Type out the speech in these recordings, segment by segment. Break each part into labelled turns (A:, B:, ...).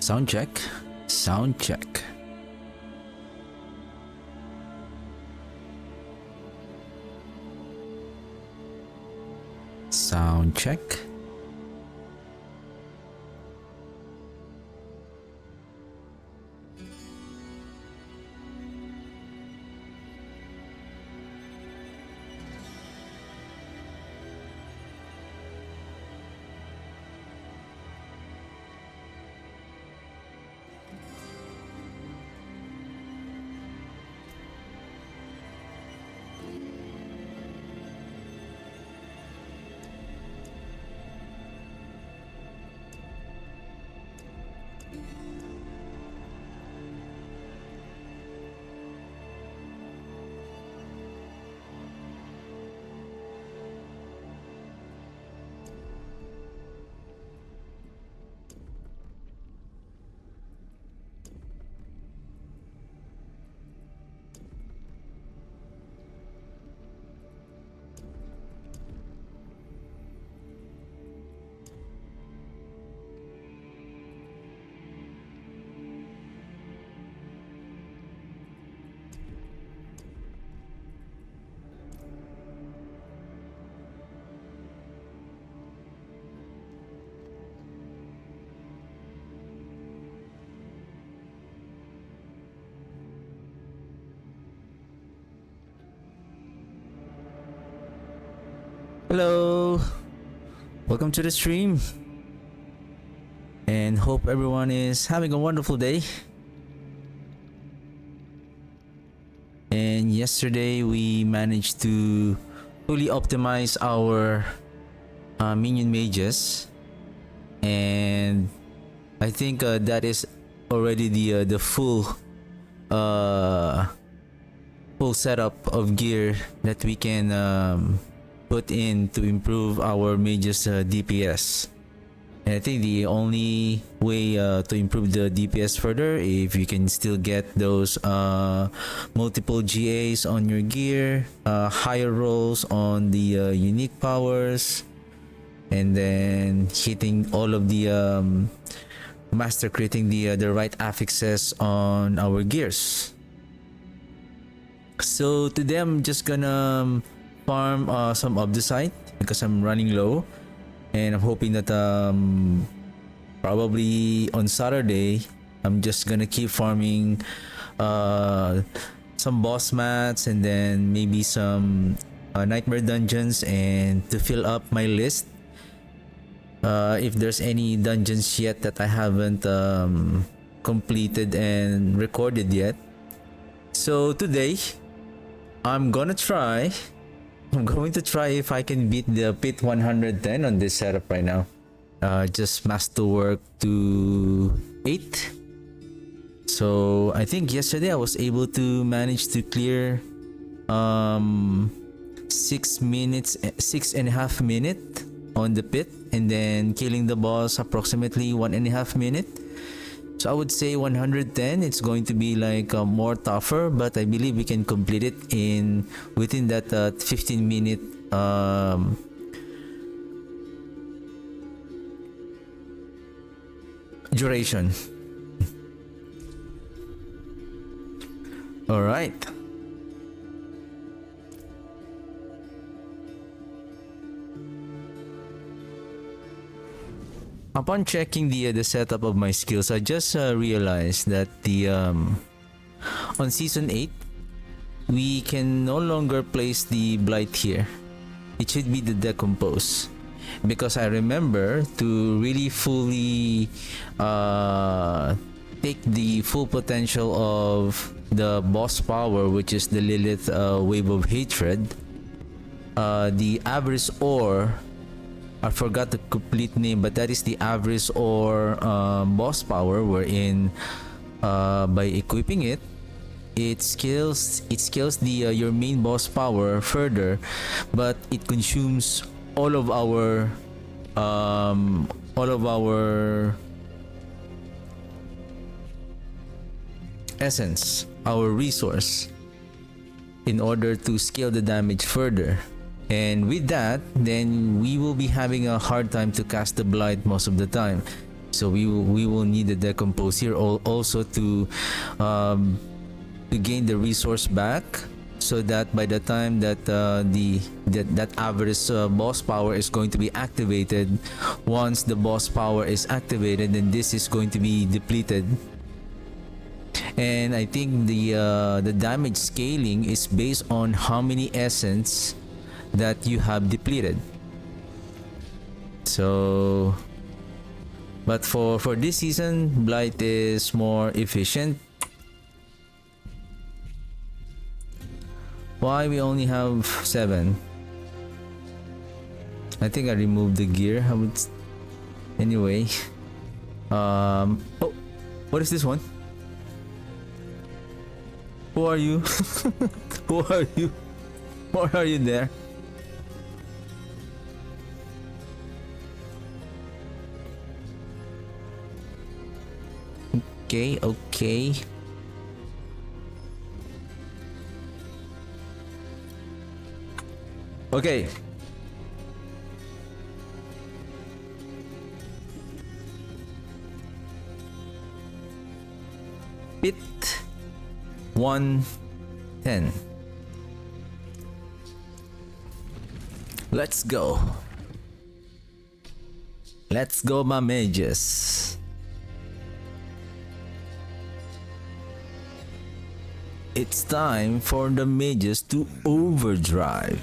A: Sound check. Sound check. Sound check. Hello, welcome to the stream, and hope everyone is having a wonderful day. And yesterday we managed to fully optimize our minion mages, and I think that is already the full setup of gear that we can put in to improve our mages DPS. And I think the only way to improve the DPS further, if you can still get those multiple GAs on your gear, higher rolls on the unique powers, and then hitting all of the master critting the right affixes on our gears. So today I'm just gonna farm some of the site because I'm running low, and I'm hoping that probably on Saturday I'm just gonna keep farming some boss mats and then maybe some nightmare dungeons, and to fill up my list if there's any dungeons yet that I haven't completed and recorded yet. So today I'm going to try if I can beat the pit 110 on this setup right now. Just master work to 8. So I think yesterday I was able to manage to clear 6.5 minutes on the pit, and then killing the boss approximately 1.5 minutes. So I would say 110, it's going to be like more tougher, but I believe we can complete it within that 15-minute duration. All right. Upon checking the setup of my skills, I just realized that on season 8 we can no longer place the Blight here. It should be the Decompose, because I remember to really fully take the full potential of the boss power, which is the Lilith Wave of Hatred, the Avarice Ore, I forgot the complete name, but that is the Avarice or boss power, wherein by equipping it, it scales the your main boss power further, but it consumes all of our essence, our resource, in order to scale the damage further. And with that, then we will be having a hard time to cast the Blight most of the time. So we will need the decompose here also to gain the resource back, so that by the time that that avarice boss power is going to be activated, once the boss power is activated, then this is going to be depleted. And I think the damage scaling is based on how many essence that you have depleted. So, but for this season, Blight is more efficient. Why we only have 7? I think I removed the gear. Anyway. Oh, what is this one? Who are you? Who are you? Why are you there? Okay. Okay. Pit 110. Let's go. Let's go, my mages. It's time for the mages to overdrive.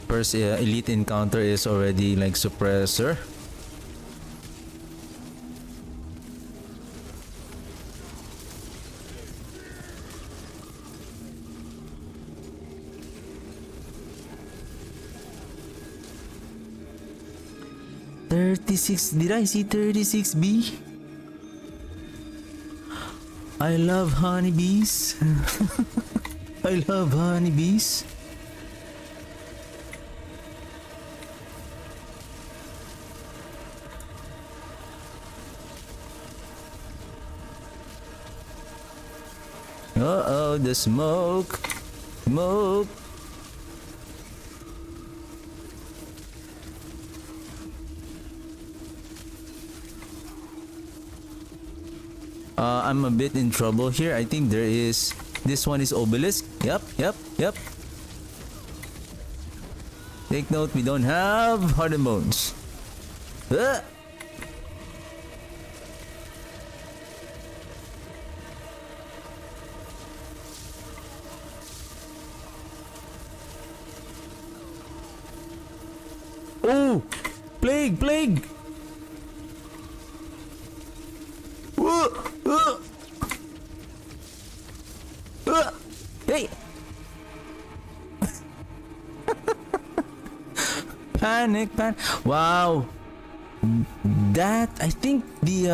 A: First elite encounter is already like suppressor. Did I see 36B? I love honeybees. I love honeybees. Uh-oh, the smoke. Smoke. I'm a bit in trouble here. I think there is... This one is obelisk. Yep. Take note, we don't have hardened bones. Oh! Plague! Hey! Panic. Wow. That, I think the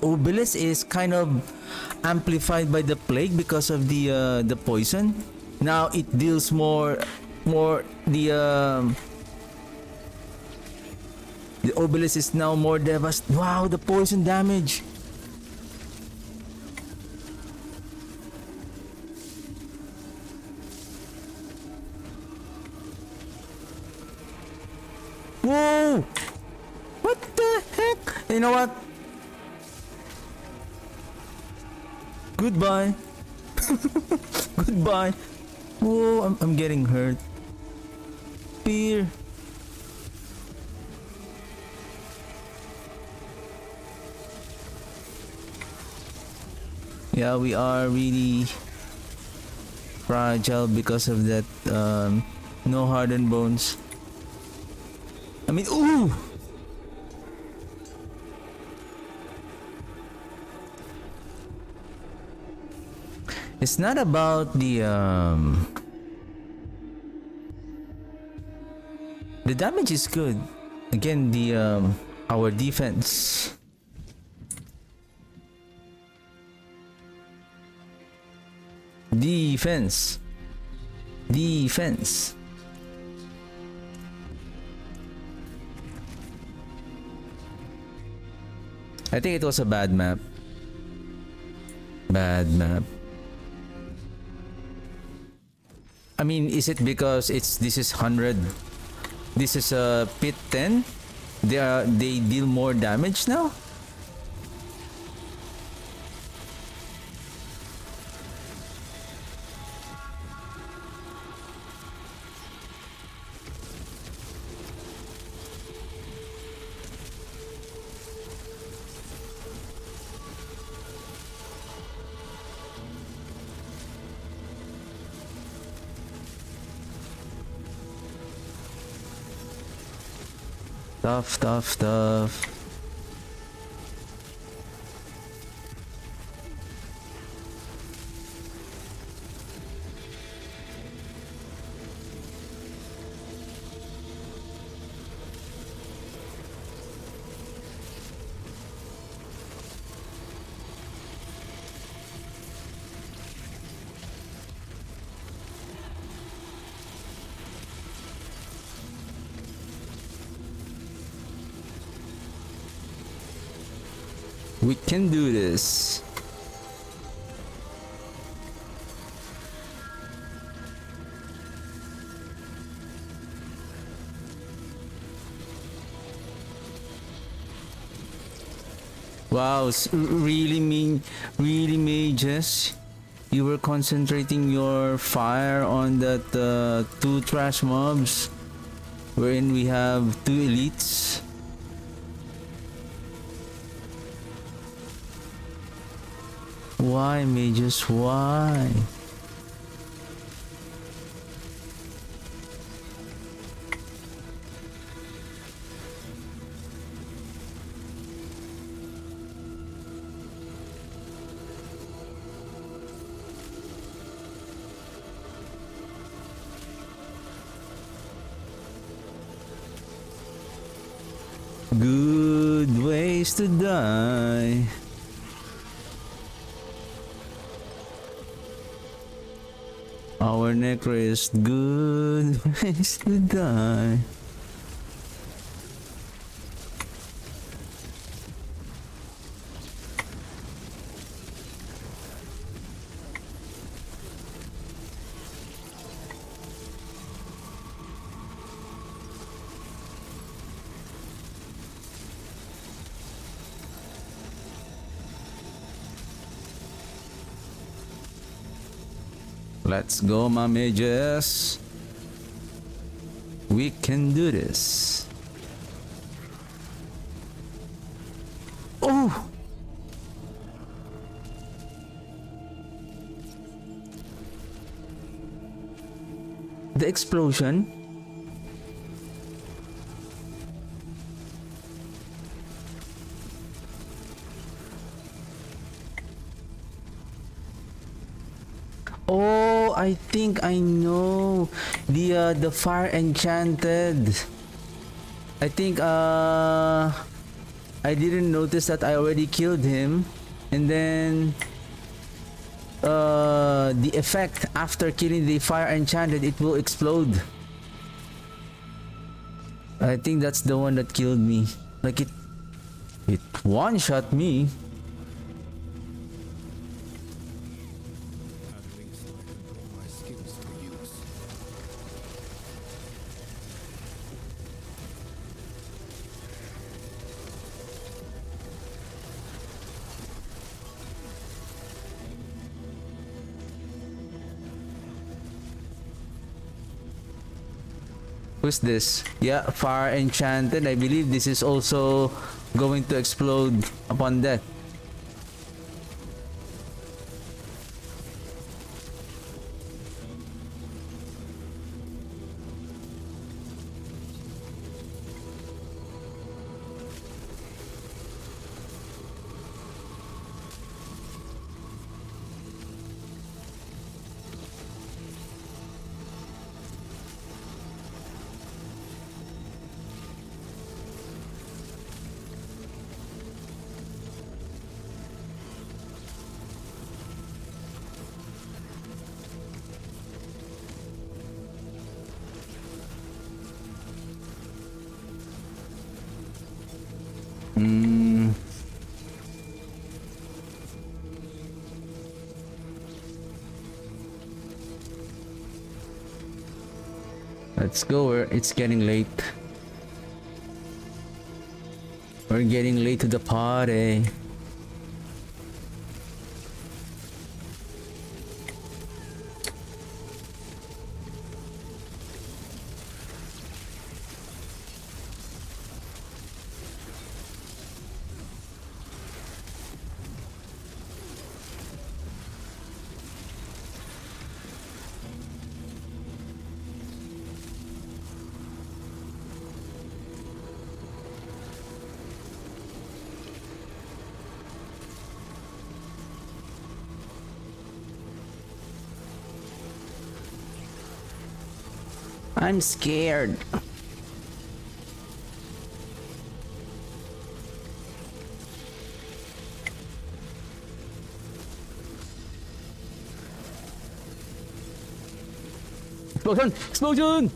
A: obelisk is kind of amplified by the plague because of the poison. Now it deals more the obelisk is now more devastating. Wow, the poison damage. Whoa! What the heck? You know what? Goodbye. Goodbye. Whoa, I'm getting hurt. Fear. Yeah, we are really fragile because of that no hardened bones. I mean, ooh! It's not about the damage is good. Again, our defense. Defense. I think it was a bad map. Bad map. I mean, is it because this is 100? This is a pit 10? They deal more damage now? Tough, tough, tough. We can do this. Wow, really mages. You were concentrating your fire on that two trash mobs, wherein we have two elites. Why, mages? Why? Good ways to die. Our necro is good ways to die. Let's go, my mages. We can do this. Oh! The explosion. Oh, I think I know the fire enchanted. I think I didn't notice that I already killed him, and then the effect after killing the fire enchanted, it will explode. I think that's the one that killed me. Like it one shot me. Who's this? Yeah, fire enchanted. I believe this is also going to explode upon death. Let's go. It's getting late. We're getting late to the party. I'm scared. Explosion! Explosion!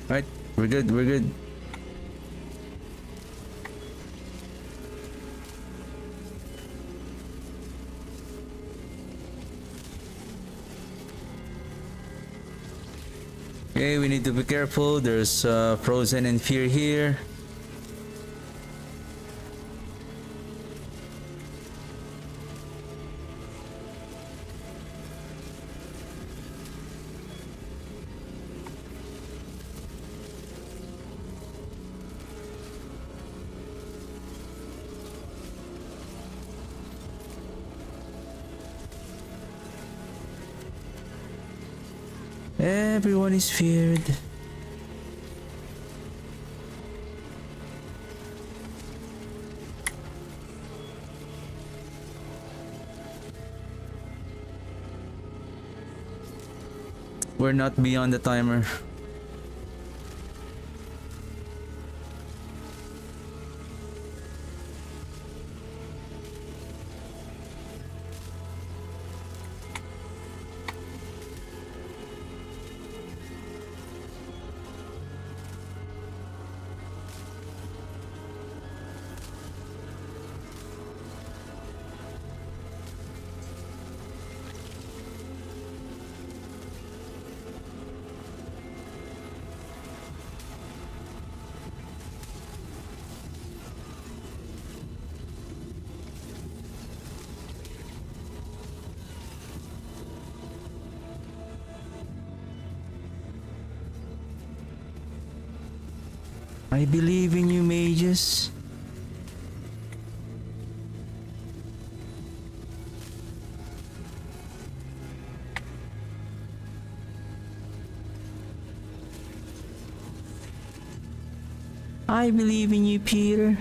A: Right, we're good, we're good. Okay, we need to be careful. There's Frozen and Fear here. Everyone is feared. We're not beyond the timer. I believe in you, mages. I believe in you, Peter.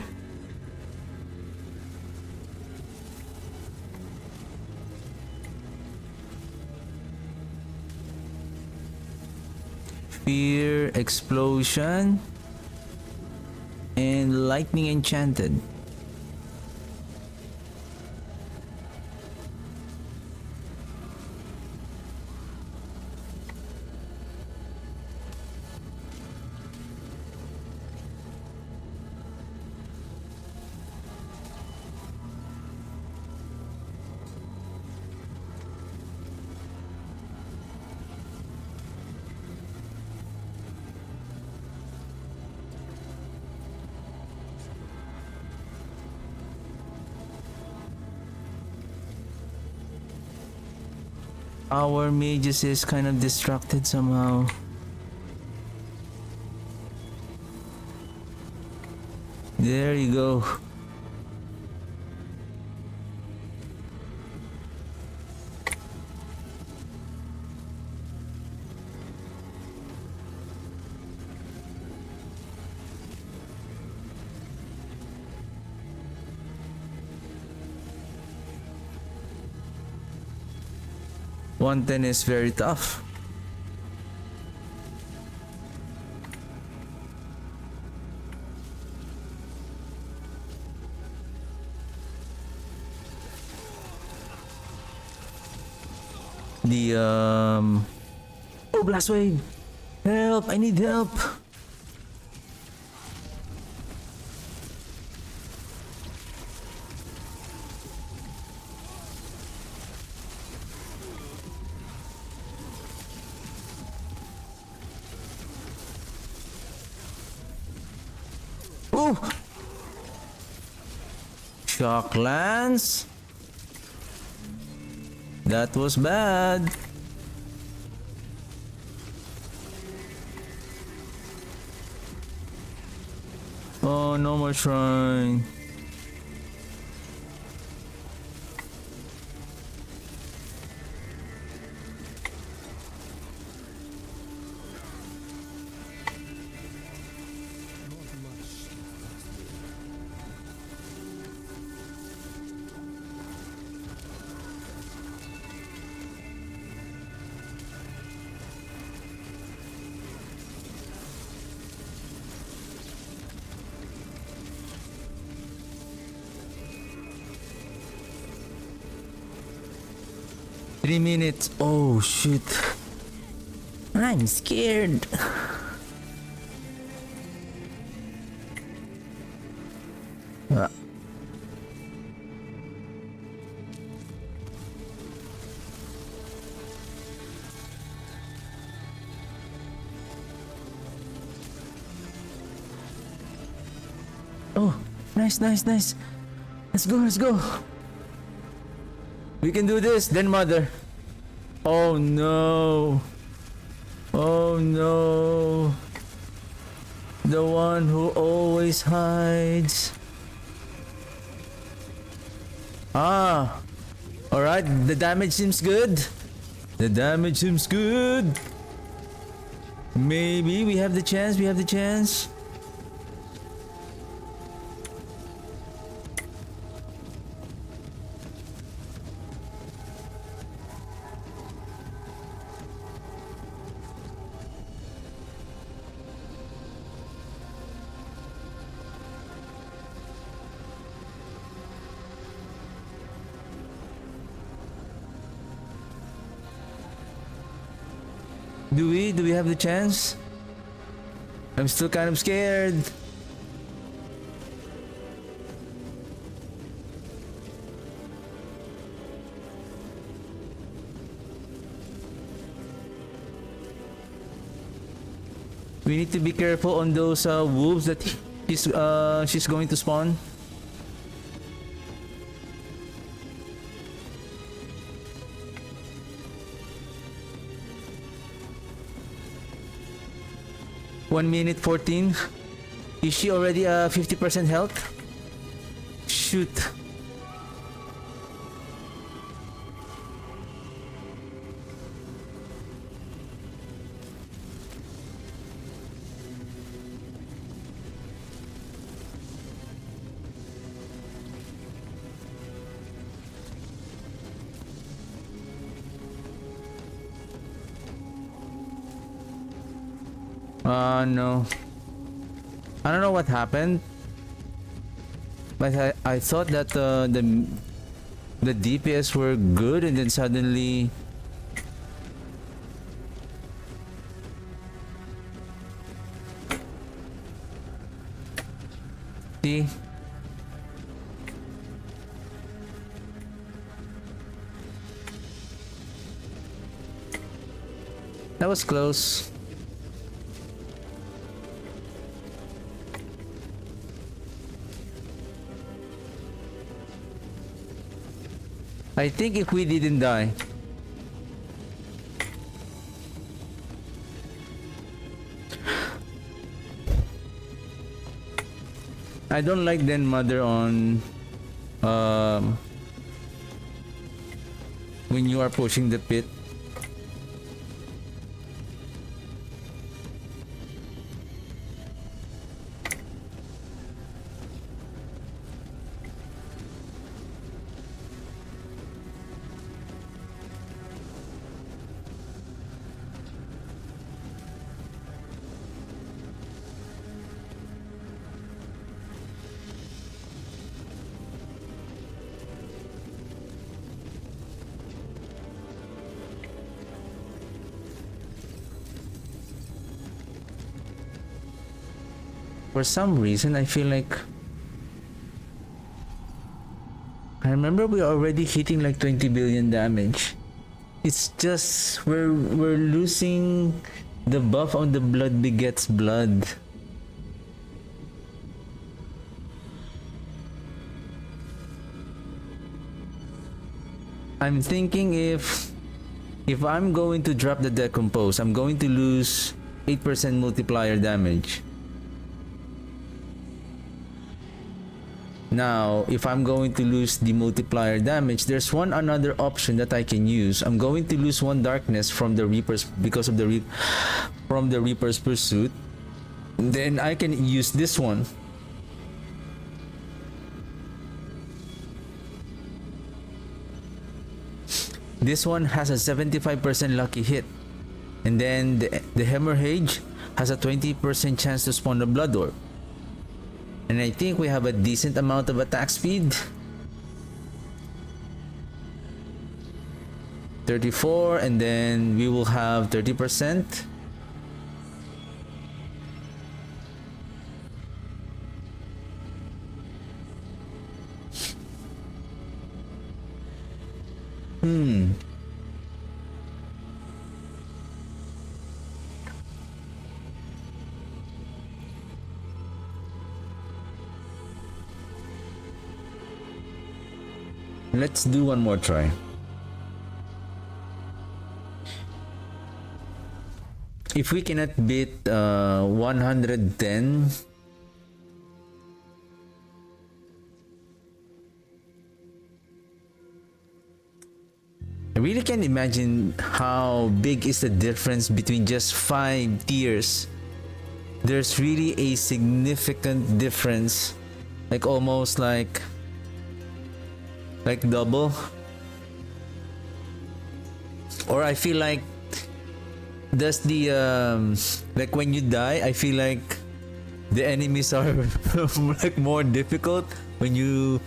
A: Fear, explosion, and lightning enchanted. Our mages is kind of distracted somehow. There you go. One ten is very tough. the oh, blast wave. Help, I need help. Oh, shock lance. That was bad. Oh, no more shrine. Minutes. Oh shit. I'm scared. Ah. Oh, nice. Let's go. We can do this, then mother. Oh no. The one who always hides. Ah. Alright, the damage seems good. Maybe we have the chance. Do we have the chance? I'm still kind of scared. We need to be careful on those wolves that she's going to spawn. One minute 14. Is she already 50% health? Shoot. No. I don't know what happened, but I thought that the DPS were good, and then suddenly see. That was close. I think if we didn't die, I don't like Den Mother on when you are pushing the pit. For some reason, I feel like I remember we are already hitting like 20 billion damage. It's just we're losing the buff on the blood begets blood. I'm thinking if I'm going to drop the decompose, I'm going to lose 8% multiplier damage. Now, if I'm going to lose the multiplier damage, there's another option that I can use. I'm going to lose 1 darkness from the Reaper's because of the from the Reaper's Pursuit. Then I can use this one. This one has a 75% lucky hit. And then the Hemorrhage has a 20% chance to spawn the Blood Orb. And I think we have a decent amount of attack speed. 34, and then we will have 30%. Let's do one more try. If we cannot beat 110, I really can't imagine how big is the difference between just 5 tiers. There's really a significant difference, like almost like double. Or I feel like that's the like when you die, I feel like the enemies are like more difficult when you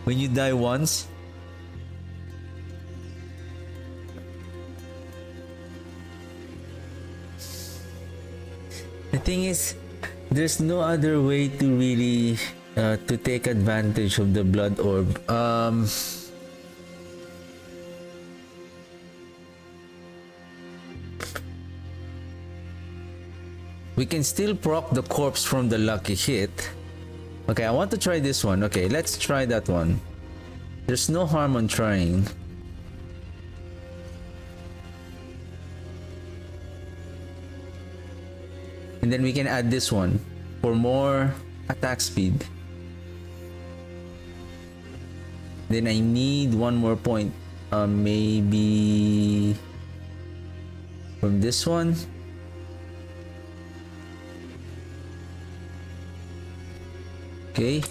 A: die once. The thing is, there's no other way to really to take advantage of the Blood Orb. We can still proc the corpse from the lucky hit. Okay, I want to try this one. Okay, let's try that one. There's no harm on trying. And then we can add this one for more attack speed. Then I need one more point. Maybe from this one. Okay.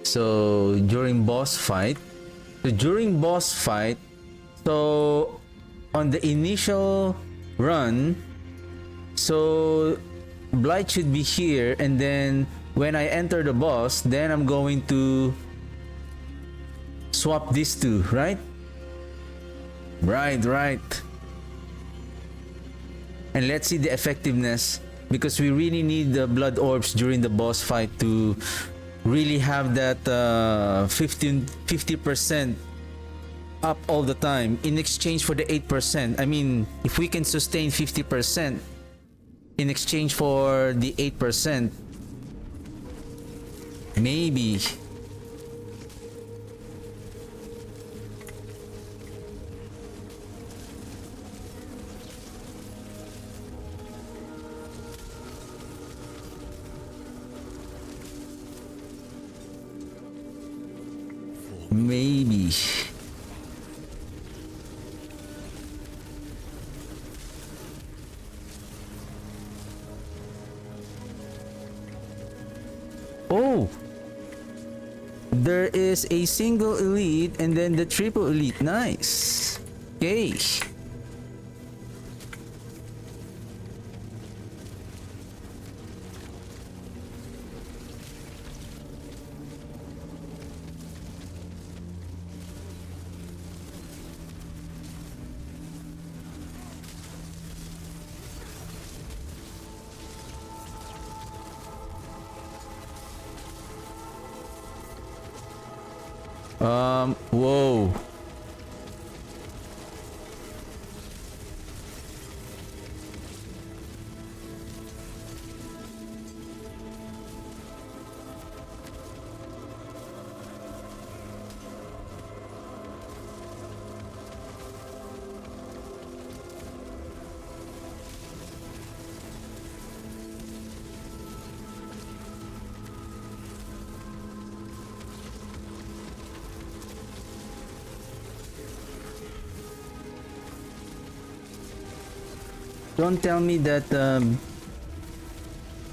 A: So during boss fight, so on the initial run, so Blight should be here, and then when I enter the boss, then I'm going to swap these two, right? Right. And let's see the effectiveness, because we really need the blood orbs during the boss fight to really have that 50% up all the time in exchange for the 8%. I mean, if we can sustain 50% in exchange for the 8%, maybe. Maybe. Oh, there is a single elite and then the triple elite. Nice. Okay. Whoa. Don't tell me that,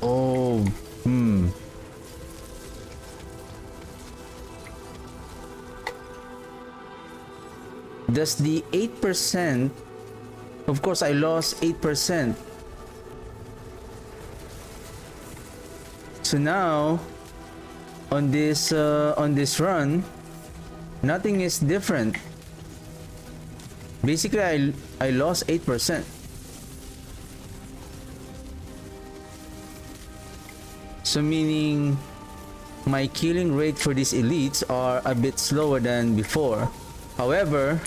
A: oh, Does the 8%, of course I lost 8%. So now, on this run, nothing is different. Basically, I lost 8%. So meaning my killing rate for these elites are a bit slower than before. However,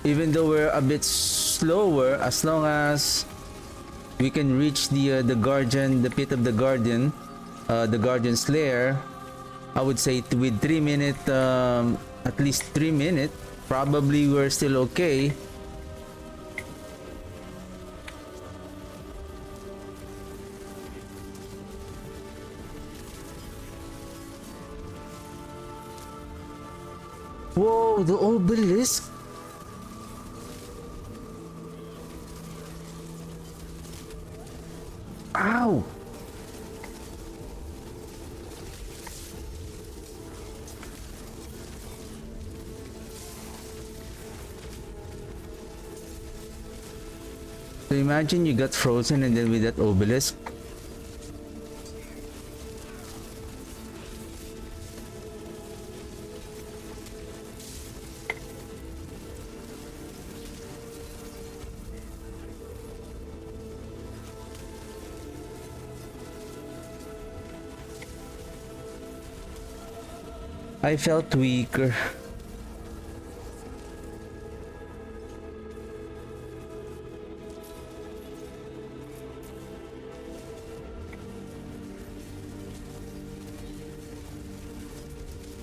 A: even though we're a bit slower, as long as we can reach the guardian, the pit of the guardian, the guardian's lair, I would say with 3 minutes, at least 3 minutes, probably we're still okay. Whoa, the obelisk. Ow. So imagine you got frozen and then with that obelisk. I felt weaker.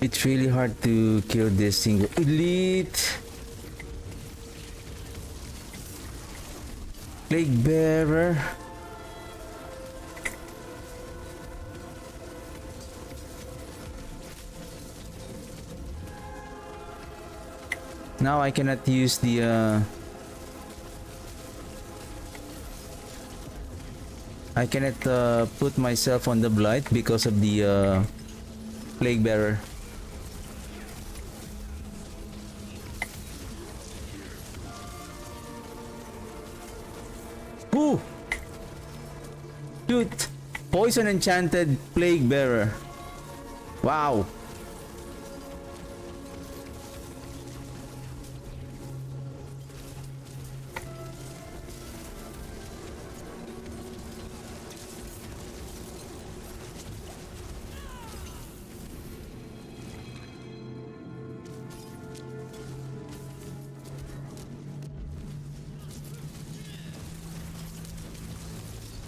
A: It's really hard to kill this single elite. Plague bearer. Now I cannot use the I cannot put myself on the Blight because of the plague bearer. Ooh! Shoot! Poison enchanted plague bearer. Wow!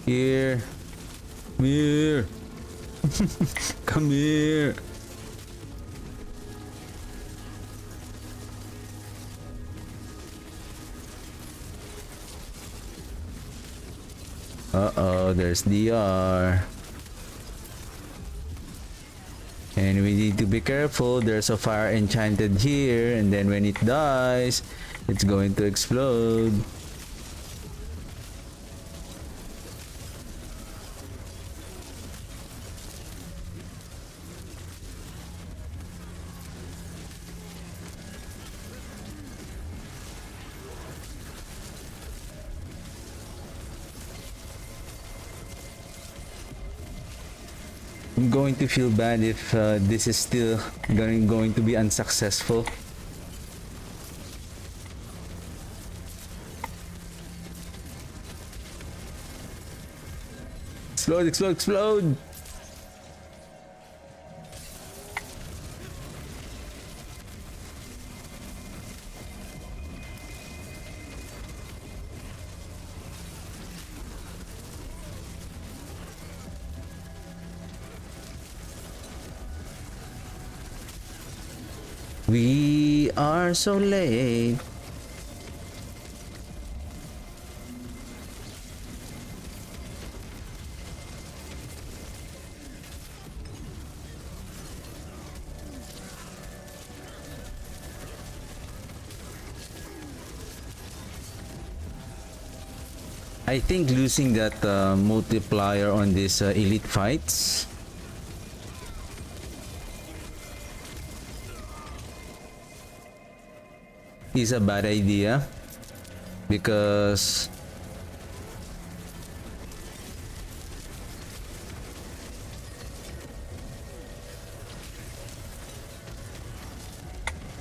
A: Here. Come here. Come here. Uh-oh, there's DR. And we need to be careful. There's a fire enchanted here, and then when it dies, it's going to explode. I'm going to feel bad if this is still going to be unsuccessful. Explode, explode, explode! are so late. I think losing that multiplier on these elite fights is a bad idea, because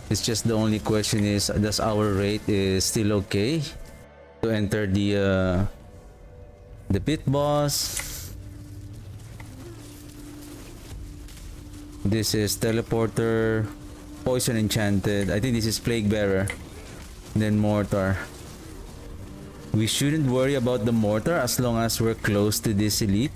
A: it's just the only question is, does our rate is still okay to enter the pit boss? This is teleporter, poison enchanted. I think this is plague bearer, then mortar. We shouldn't worry about the mortar as long as we're close to this elite.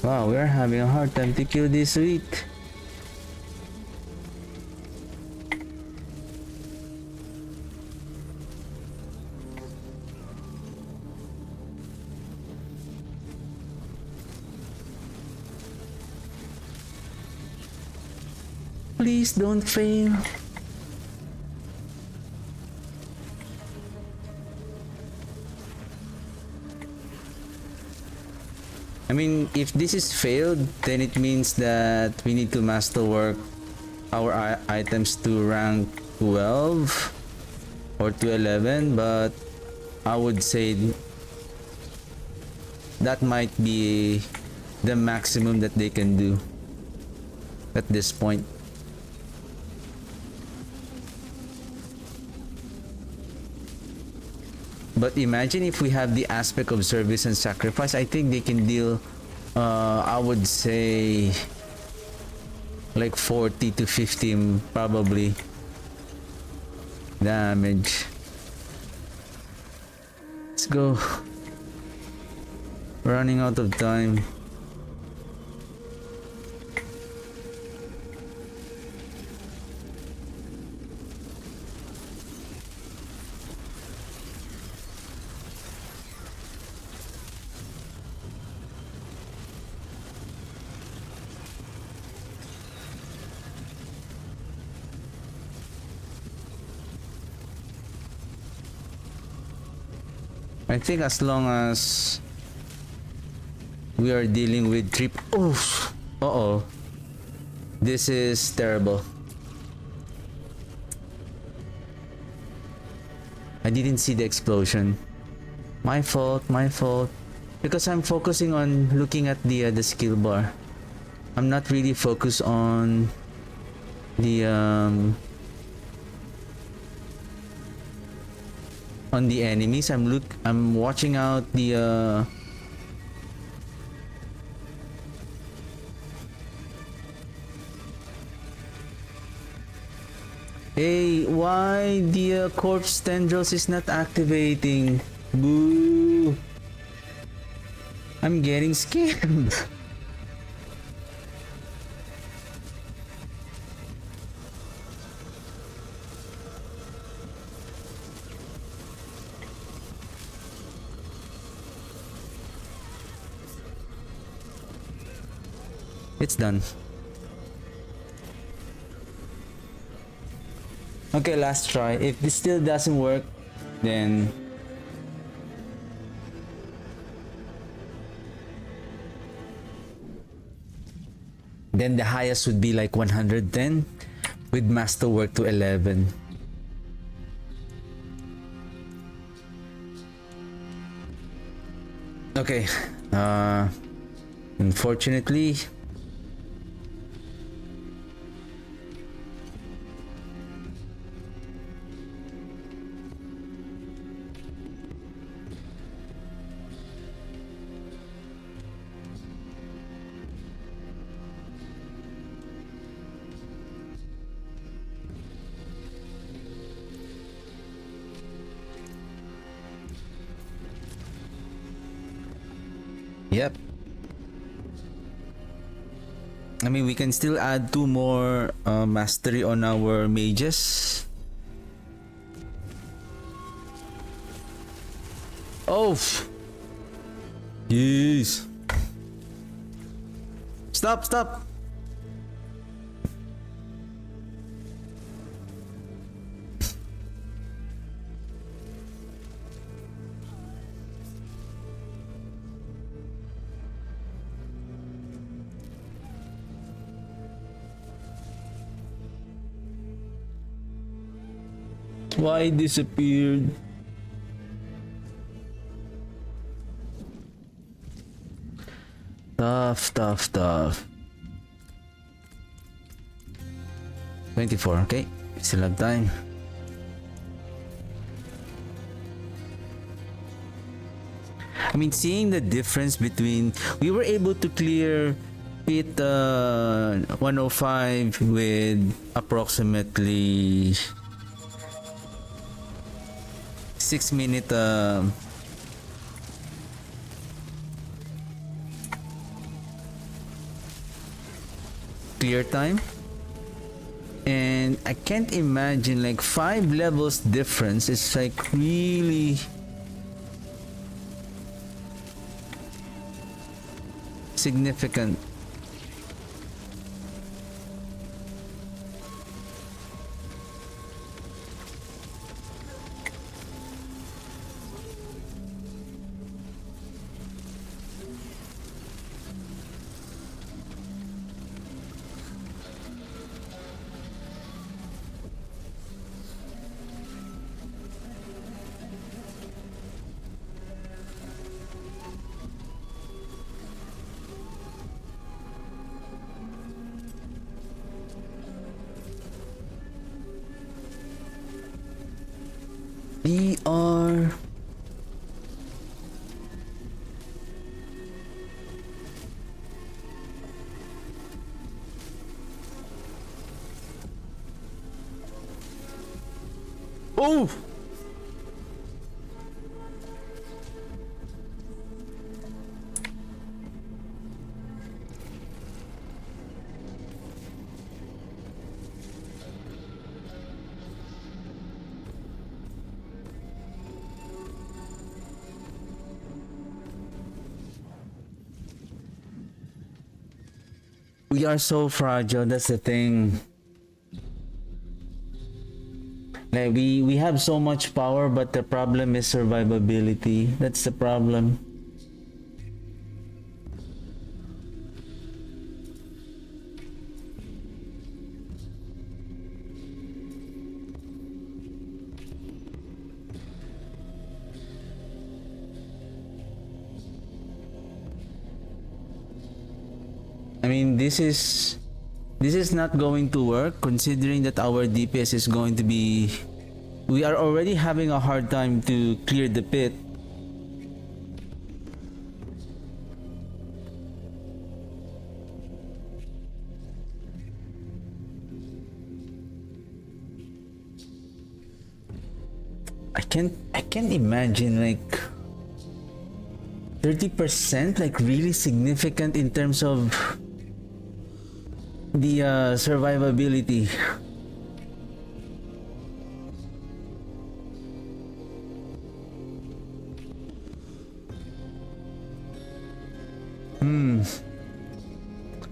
A: Wow, we're having a hard time to kill this week. Please don't fail. I mean, if this is failed, then it means that we need to masterwork our items to rank 12 or to 11, but I would say that might be the maximum that they can do at this point. But imagine if we have the aspect of service and sacrifice. I think they can deal, I would say, like 40 to 50 probably damage. Let's go. Running out of time. I think as long as we are dealing with trip. Oof. Uh-oh. This is terrible. I didn't see the explosion. My fault, my fault. Because I'm focusing on looking at the skill bar. I'm not really focused on the enemies. I'm watching out the Hey, why the corpse tendrils is not activating? Boo! I'm getting scared. It's done. Okay, last try. If this still doesn't work, then the highest would be like 110 with masterwork to 11. Okay, unfortunately, Yep. I mean, we can still add 2 more mastery on our mages. Oh! Jeez. Stop, stop! Why disappeared? Tough. 24, okay. Still have time. I mean, seeing the difference between... We were able to clear pit 105 with approximately 6-minute clear time, and I can't imagine like 5 levels difference. It's like really significant. We are... Oh! We are so fragile, that's the thing. Like we have so much power, but the problem is survivability. That's the problem. I mean, this is not going to work, considering that our DPS is going to be... We are already having a hard time to clear the pit. I can't imagine like 30%, like really significant in terms of the survivability.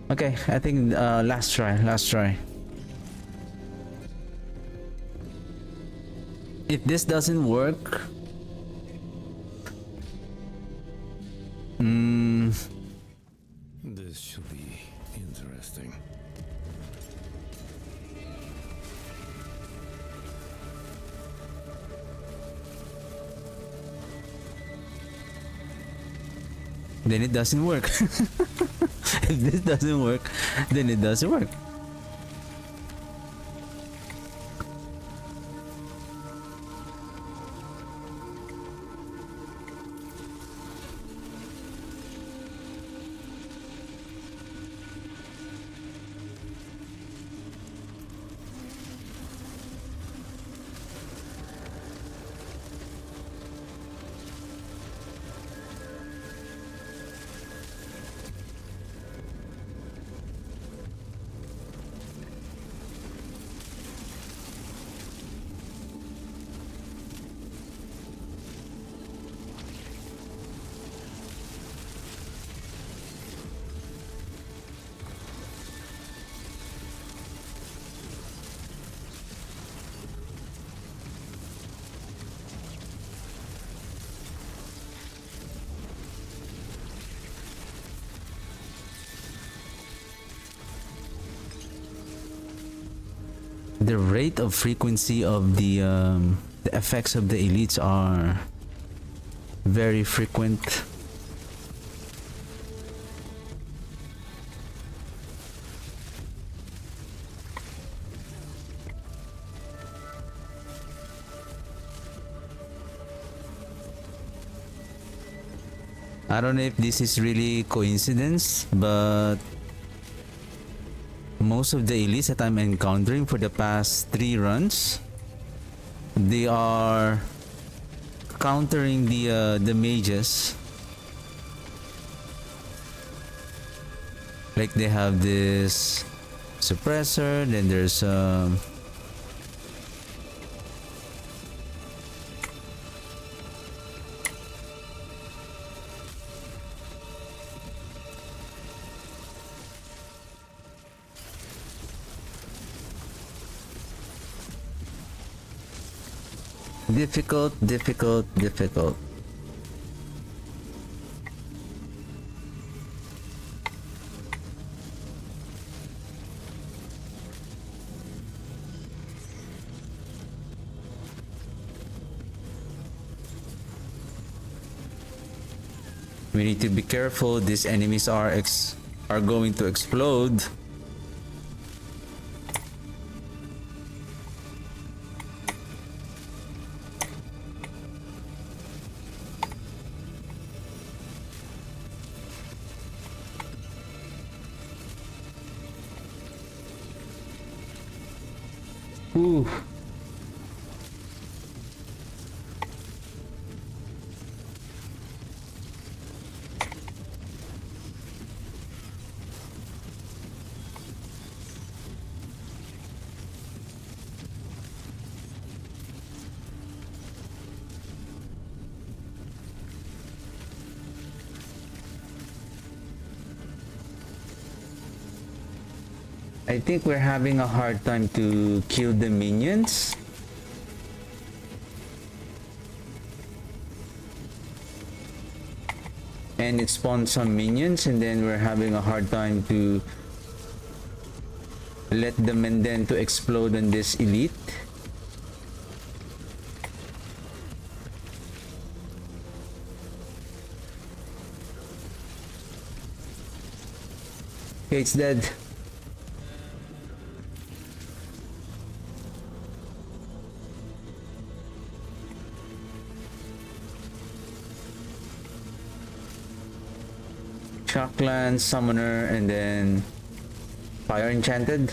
A: Okay, I think last try. If this doesn't work,
B: this should be interesting.
A: then it doesn't work. If this doesn't work, then it doesn't work. the rate of frequency of the effects of the elites are very frequent. I don't know if this is really coincidence, but most of the elites that I'm encountering for the past 3 runs, they are countering the mages. Like they have this suppressor, then there's difficult. We need to be careful. These enemies are going to explode. Ooh. I think we're having a hard time to kill the minions. And it spawns some minions, and then we're having a hard time to let them and then to explode on this elite. Okay, it's dead. Shockland, Summoner, and then Fire Enchanted.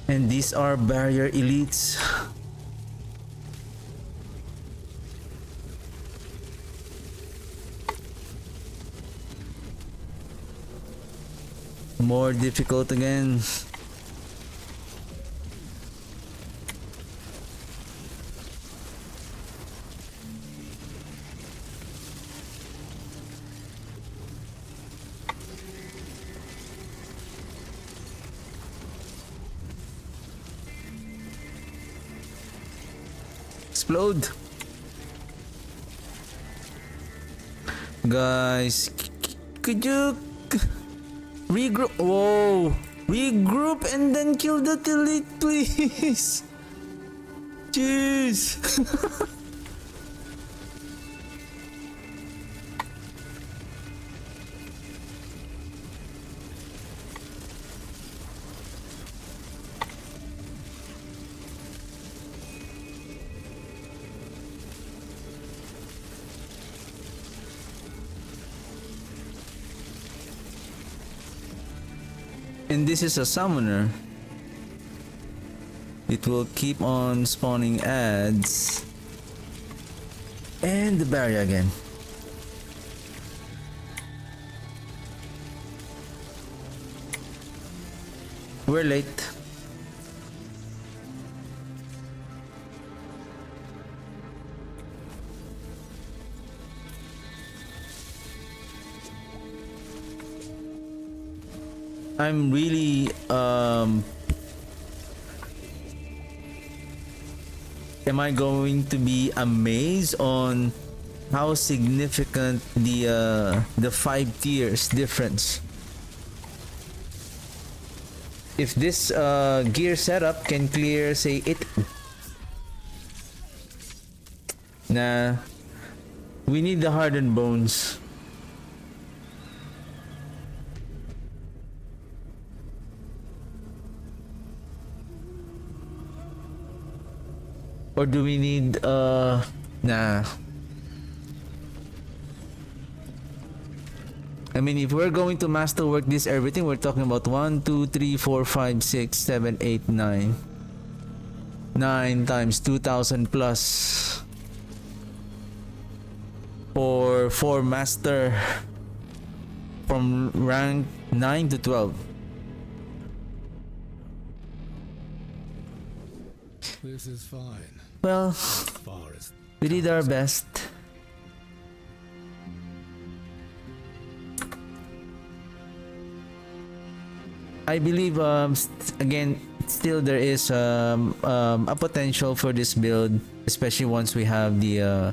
A: And these are barrier elites. More difficult again. Explode. Guys, could you regroup? Whoa, regroup and then kill the elite, please. Jeez. And this is a summoner. It will keep on spawning ads. And the barrier again. We're late. I'm really am I going to be amazed on how significant the 5 tiers difference. If this gear setup can clear, say, it. Nah, we need the hardened bones. Or do we need nah. I mean, if we're going to masterwork this everything, we're talking about 1, 2, 3, 4, 5, 6, 7, 8, 9. 9 times 2,000 plus. For master from rank 9 to 12.
B: This is fine.
A: Well,
B: Far as
A: we did our best. I believe again, still there is a potential for this build, especially once we have the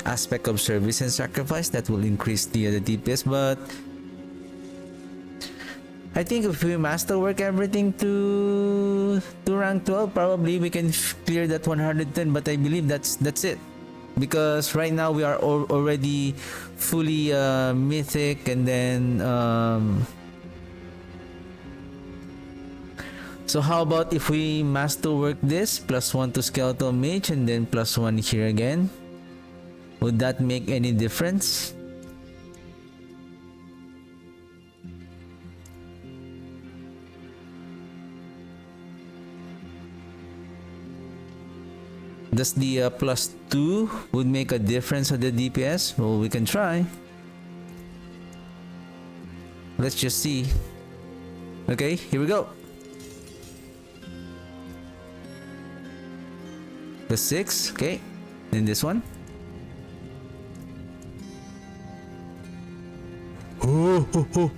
A: aspect of service and sacrifice that will increase the DPS. But I think if we masterwork everything to rank 12, probably we can clear that 110. But I believe that's it, because right now we are already fully mythic, and then so how about if we masterwork this +1 to skeletal mage and then +1 here again? Would that make any difference? Does the +2 would make a difference on the DPS? Well, we can try. Let's just see. Okay, here we go. +6, okay. Then this one. Oh, oh, oh.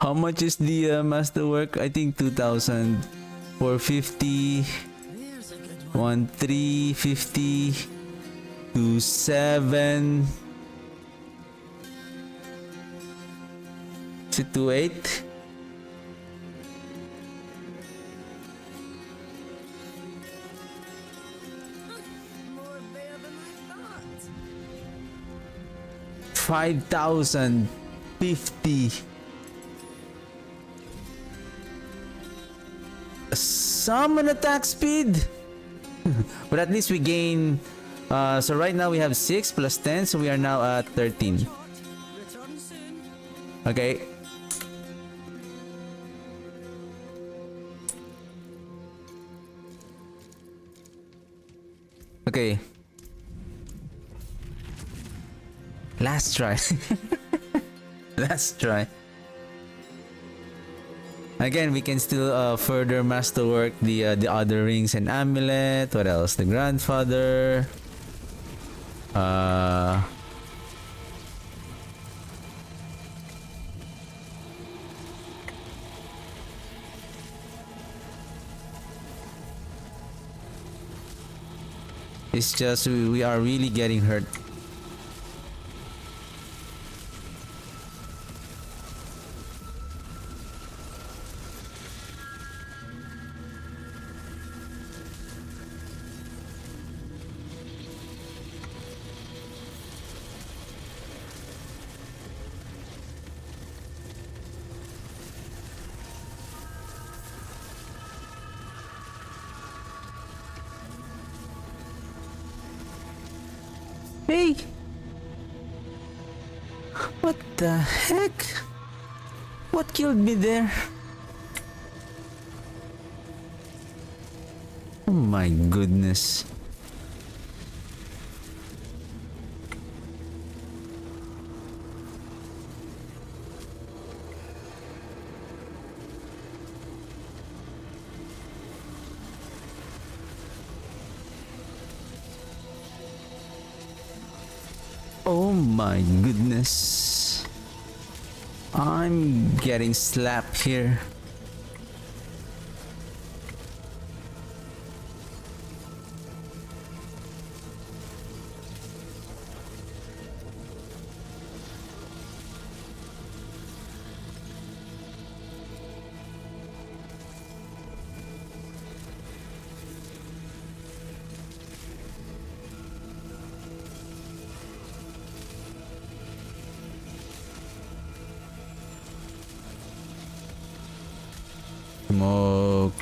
A: How much is the masterwork? I think 2,000. 450. 1,350. 2,7. Is it 2,8?
C: More bear than I thought.
A: 5,050. Summon attack speed. But at least we gain. So right now we have 6 plus 10, so we are now at 13.
C: Return soon.
A: Okay. Okay. Last try. Last try. Again, we can still further masterwork the other rings and amulet. What else? The grandfather. It's just we are really getting hurt. Hey! What the heck? What killed me there? Oh my goodness. Oh my goodness. I'm getting slapped here. Smoke.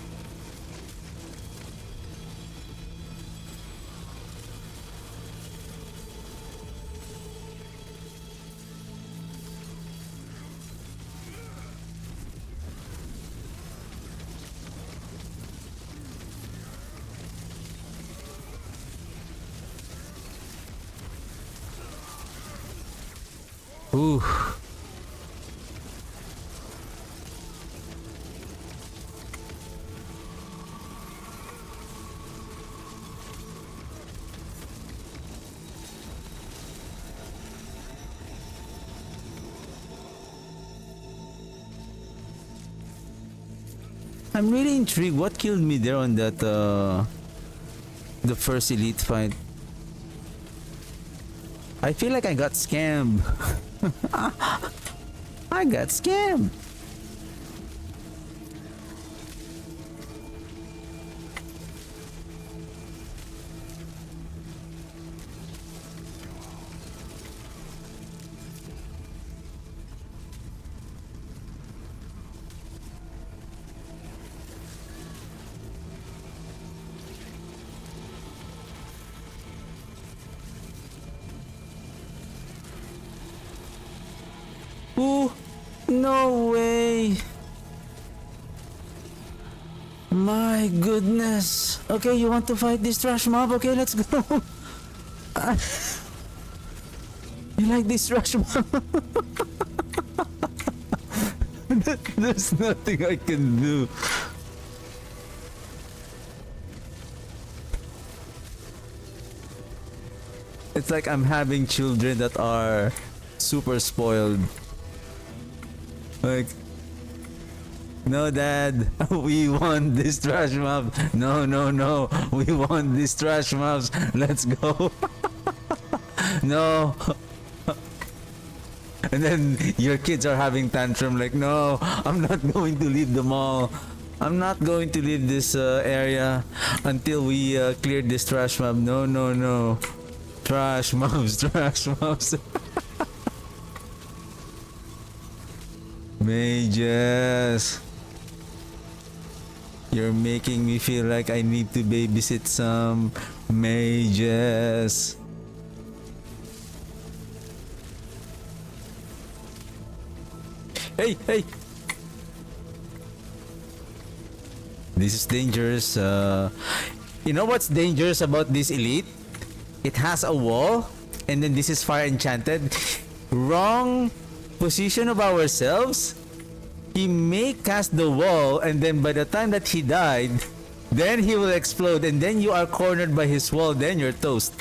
A: Ooh. I'm really intrigued. What killed me there on that the first elite fight? I feel like I got scammed. I got scammed. Ooh, no way. My goodness. Okay, you want to fight this trash mob? Okay, let's go. You like this trash mob? There's nothing I can do. It's like I'm having children that are super spoiled. Like, no, Dad, we want this trash mob. No, no, no, we want this trash mobs. Let's go. No. And then your kids are having tantrum like, no, I'm not going to leave the mall. I'm not going to leave this area until we clear this trash mob. No, no, no. Trash mobs, trash mobs. Mages, you're making me feel like I need to babysit some mages. Hey, hey! This is dangerous. You know what's dangerous about this elite? It has a wall, and then this is fire enchanted. Wrong position of ourselves. He may cast the wall, and then by the time that he died, then he will explode, and then you are cornered by his wall, then you're toast.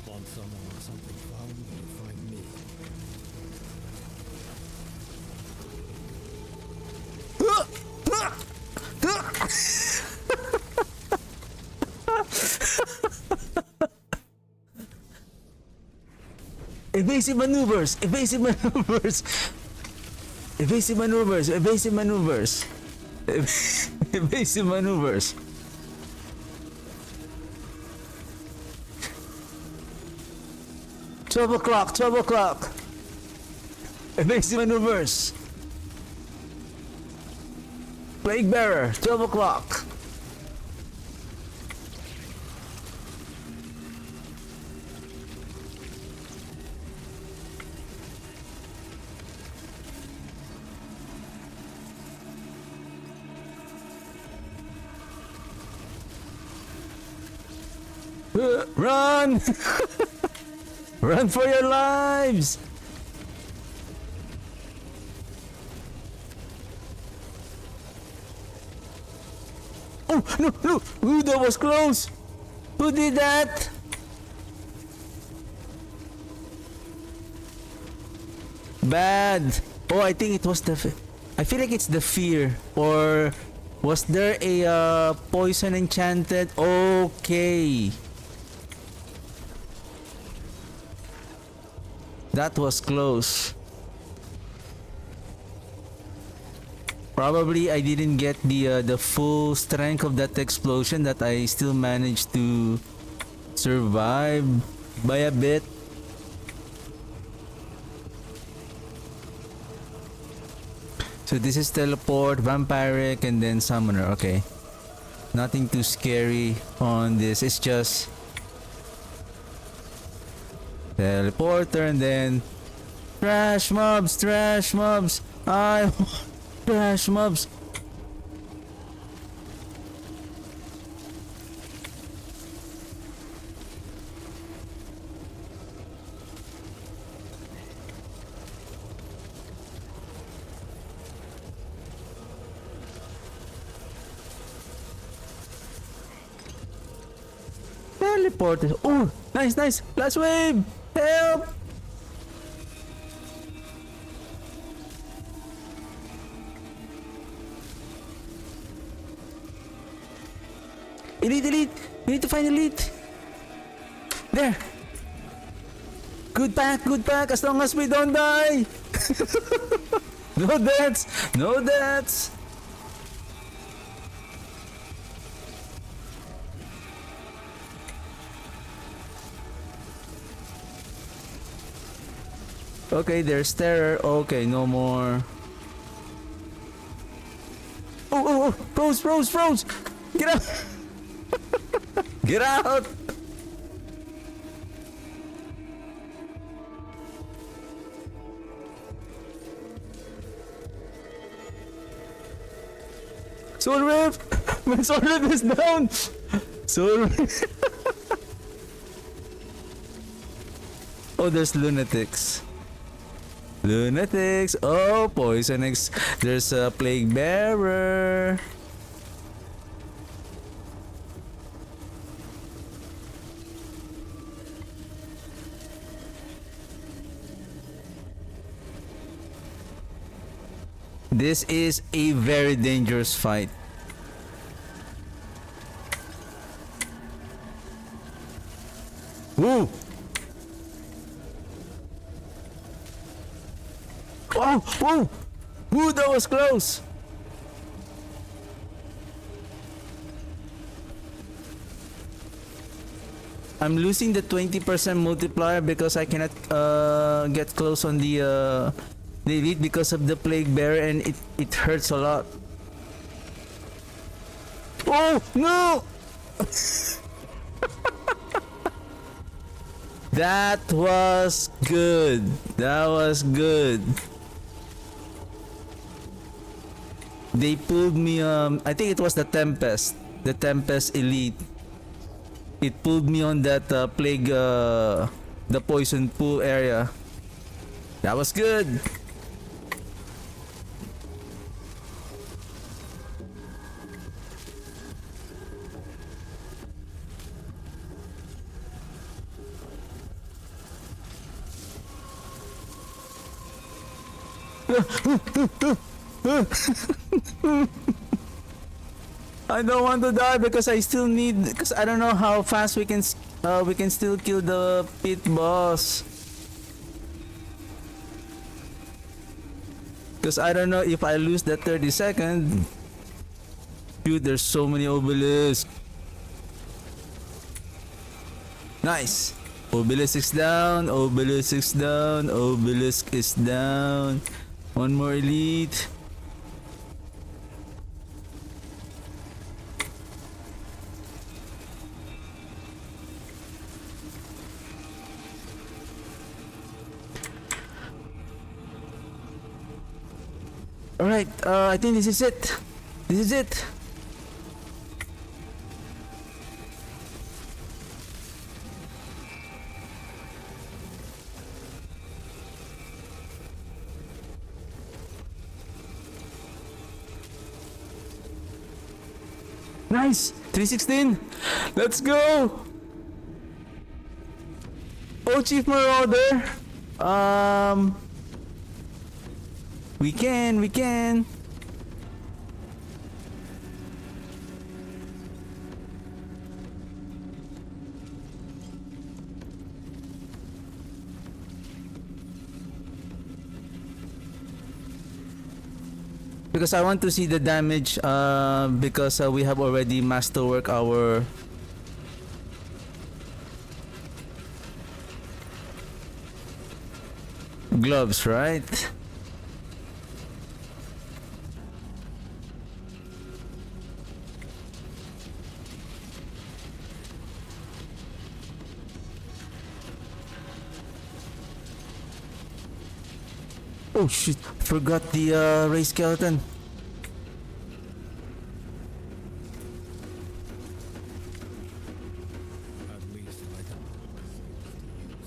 B: Want someone or something found, you find me.
A: Evasive maneuvers! Evasive maneuvers! Evasive maneuvers! Evasive maneuvers! Evasive maneuvers! 12 o'clock! 12 o'clock! Evasive maneuvers! Plague Bearer! 12 o'clock! Run! Run for your lives! Oh, no, no! Ooh, that was close! Who did that? Bad! Oh, I think it was I feel like it's the fear. Or was there a poison enchanted? Okay. That was close. Probably I didn't get the full strength of that explosion that I still managed to survive by a bit. So this is teleport, vampiric, and then summoner. Okay. Nothing too scary on this. It's just teleporter and then trash mobs, trash mobs. I trash mobs. Teleported. Oh, nice, nice. Last wave. Help. Elite, elite. We need to find elite. There. Good pack, as long as we don't die. No deaths, no deaths. Okay, there's terror. Okay, no more. Oh, froze. Get out. Get out. Soul Rift! My Soul Rift is down! Soul Rift. Oh, there's lunatics. Lunatics! Oh, poison X. There's a plague bearer. This is a very dangerous fight. Woo! Oh! Woo! Woo! That was close! I'm losing the 20% multiplier because I cannot get close on the elite because of the plague bearer, and it hurts a lot. Oh no! That was good. That was good. They pulled me. I think it was the Tempest. The Tempest elite. It pulled me on that plague, the poison pool area. That was good. I don't want to die because I still need, because I don't know how fast we can still kill the pit boss. Because I don't know if I lose that 30 seconds. Dude, there's so many obelisks. Nice. Obelisk is down, obelisk is down, obelisk is down. One more elite. Alright, I think this is it. This is it. Nice! 316! Let's go! Oh, Chief Marauder! We can, we can. Because I want to see the damage because we have already masterwork our gloves, right? Oh shit, forgot the ray skeleton.
B: At least I don't have things to use.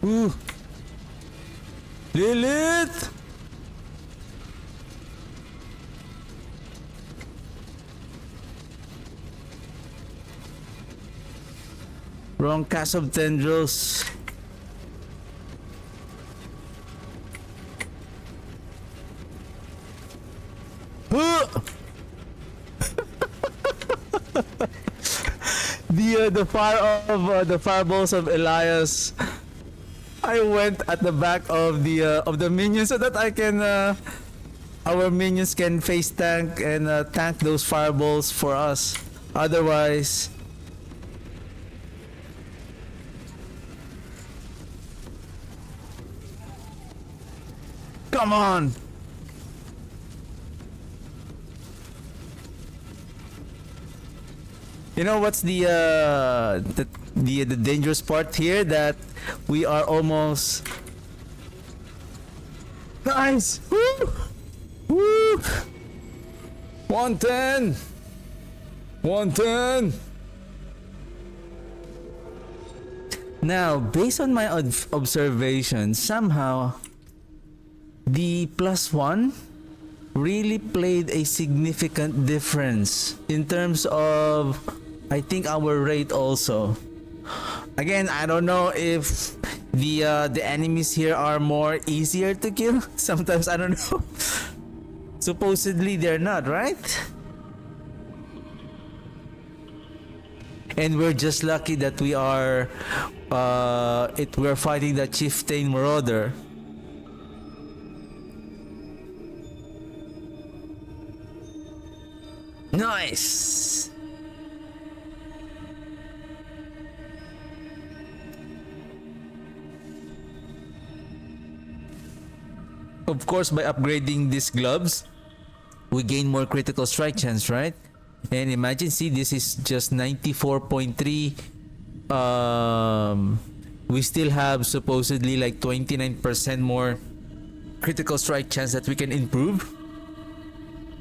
A: Ooh. Lilith! Wrong cast of tendrils. The fire of the fireballs of Elias. I went at the back of the minions so that I can our minions can face tank and tank those fireballs for us. Otherwise, come on. You know what's the dangerous part here, that we are almost nice. Woo! Woo! 110. 110. Now, based on my observation, somehow the +1 really played a significant difference in terms of, I think, our rate also. Again, I don't know if the enemies here are more easier to kill. Sometimes I don't know. Supposedly they're not, right? And we're just lucky that we are we're fighting the chieftain marauder. Nice. Of course, by upgrading these gloves, we gain more critical strike chance, right? And imagine, see, this is just 94.3. We still have supposedly like 29% more critical strike chance that we can improve.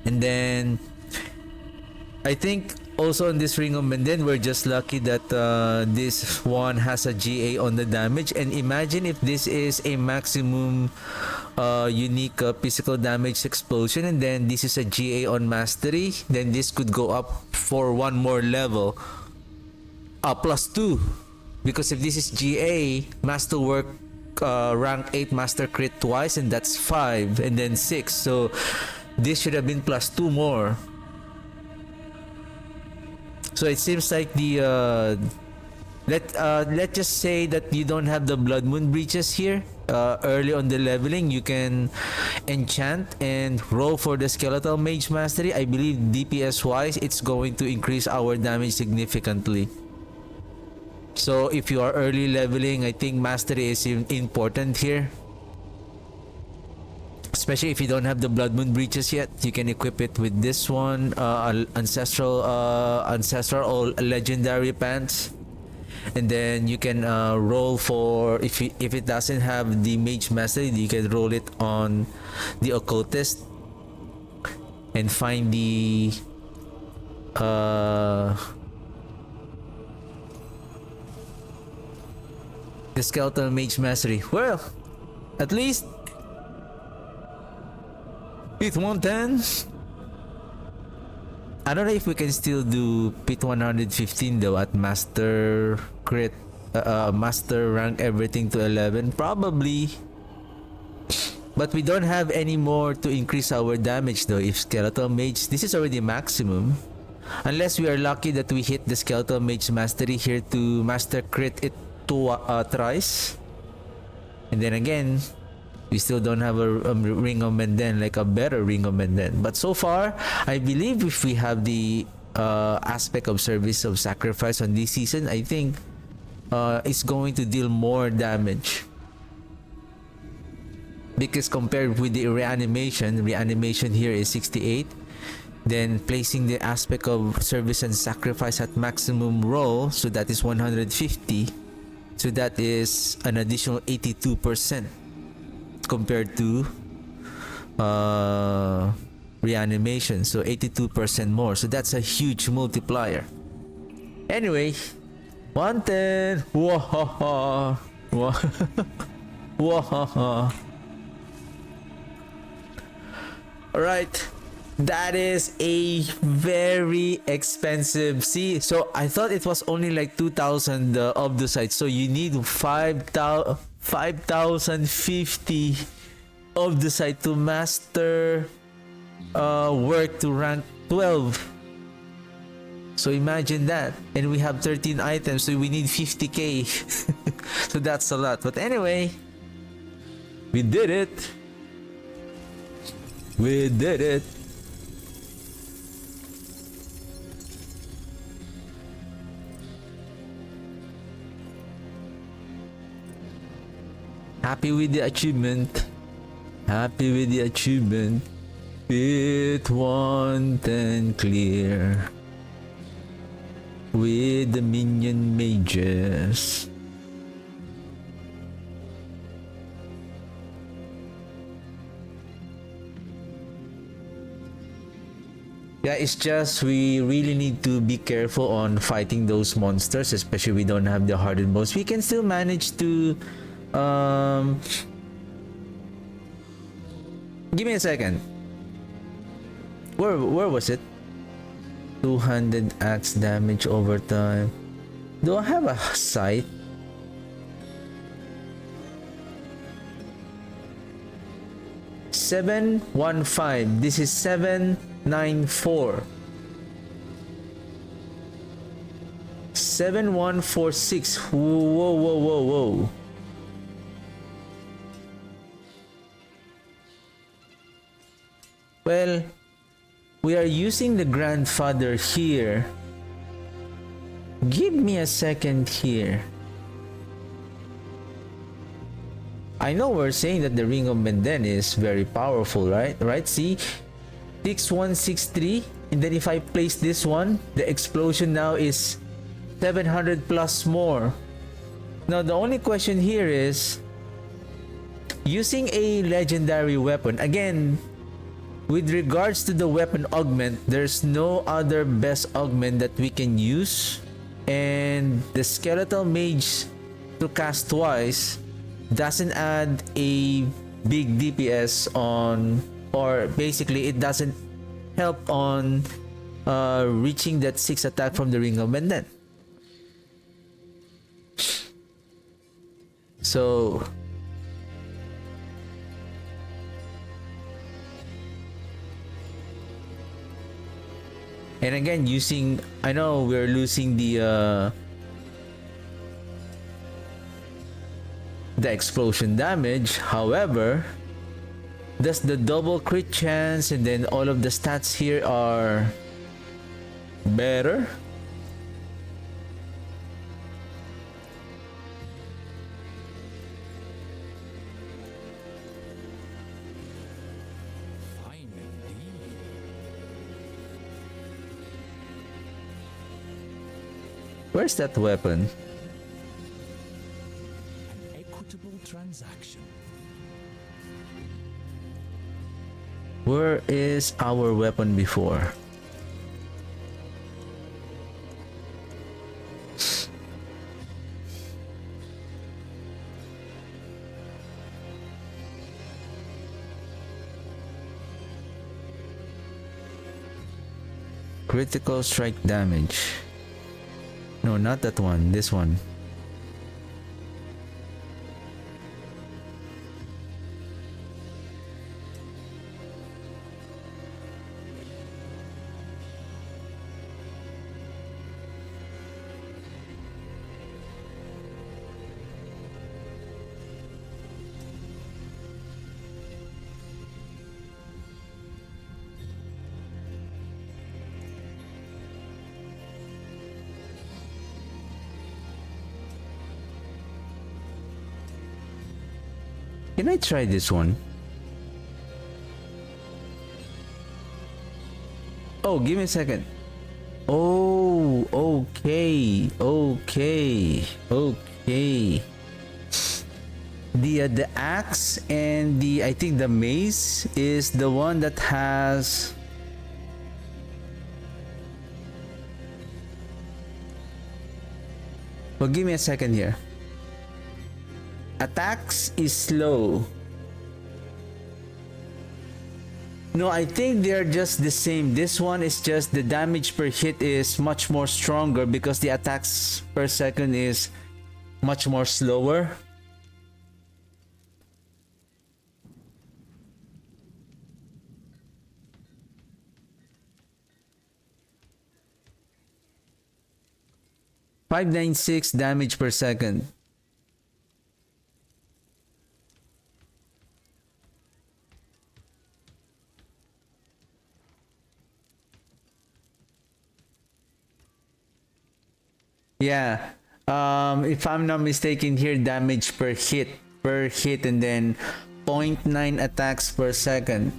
A: And then I think also on this Ring of Menden, we're just lucky that this one has a GA on the damage. And imagine if this is a maximum unique physical damage explosion, and then this is a GA on mastery, then this could go up for one more level, +2, because if this is GA, masterwork rank 8 master crit twice, and that's 5, and then 6, so this should have been +2 more. So it seems like the let's just say that you don't have the Blood Moon breaches here. Early on the leveling, you can enchant and roll for the skeletal mage mastery. I believe DPS wise, it's going to increase our damage significantly. So if you are early leveling, I think mastery is important here. Especially if you don't have the Blood Moon breaches yet, you can equip it with this one, ancestral or legendary pants. And then you can roll for, if it doesn't have the mage mastery, you can roll it on the occultist and find the the Skeletal Mage Mastery. Well, at least Pit 110. I don't know if we can still do Pit 115 though at Master Crit, Master rank everything to 11. Probably. But we don't have any more to increase our damage though. If Skeletal Mage, this is already maximum. Unless we are lucky that we hit the Skeletal Mage Mastery here to Master Crit it thrice. And then again, we still don't have a Ring of Menden, like a better Ring of Menden. But so far, I believe if we have the aspect of Service of Sacrifice on this season, I think it's going to deal more damage. Because compared with the reanimation here is 68. Then placing the aspect of Service and Sacrifice at maximum roll, so that is 150. So that is an additional 82%. Compared to reanimation, so 82% more, so that's a huge multiplier. Anyway, 110. Wahaha. Wahaha. Alright, that is a very expensive. See, so I thought it was only like 2,000 of the sites, so you need 5,050 of the site to master work to rank 12. So imagine that, and we have 13 items, so we need 50k. So that's a lot, but anyway, we did it. We did it. Happy with the achievement. Happy with the achievement. Pit 110 clear. With the Minion Mages. Yeah, it's just we really need to be careful on fighting those monsters, especially we don't have the hardened bones. We can still manage to give me a second. Where was it? 200 axe damage over time. Do I have a sight? $715. This is 794. 7146. Whoa. Well, we are using the grandfather here. Give me a second here. I know we're saying that the Ring of Menden is very powerful, right? See? 6163. And then if I place this one, the explosion now is 700 plus more. Now the only question here is, using a legendary weapon, again, with regards to the weapon augment, there's no other best augment that we can use, and the Skeletal Mage to cast twice doesn't add a big DPS on, or basically it doesn't help on reaching that 6 attack from the Ring of Menden. So and again, using, I know we're losing the explosion damage. However, that's the double crit chance, and then all of the stats here are better. Where's that weapon?
B: An equitable transaction.
A: Where is our weapon before? Critical strike damage. No, not that one. This one. Can I try this one? Oh, give me a second. Oh, okay, okay, okay. The axe and the, I think the mace is the one that has. Well, give me a second here. Attacks is slow. No, I think they're just the same. This one is just the damage per hit is much more stronger because the attacks per second is much more slower. .596 damage per second. Yeah. If I'm not mistaken here, damage per hit and then 0.9 attacks per second.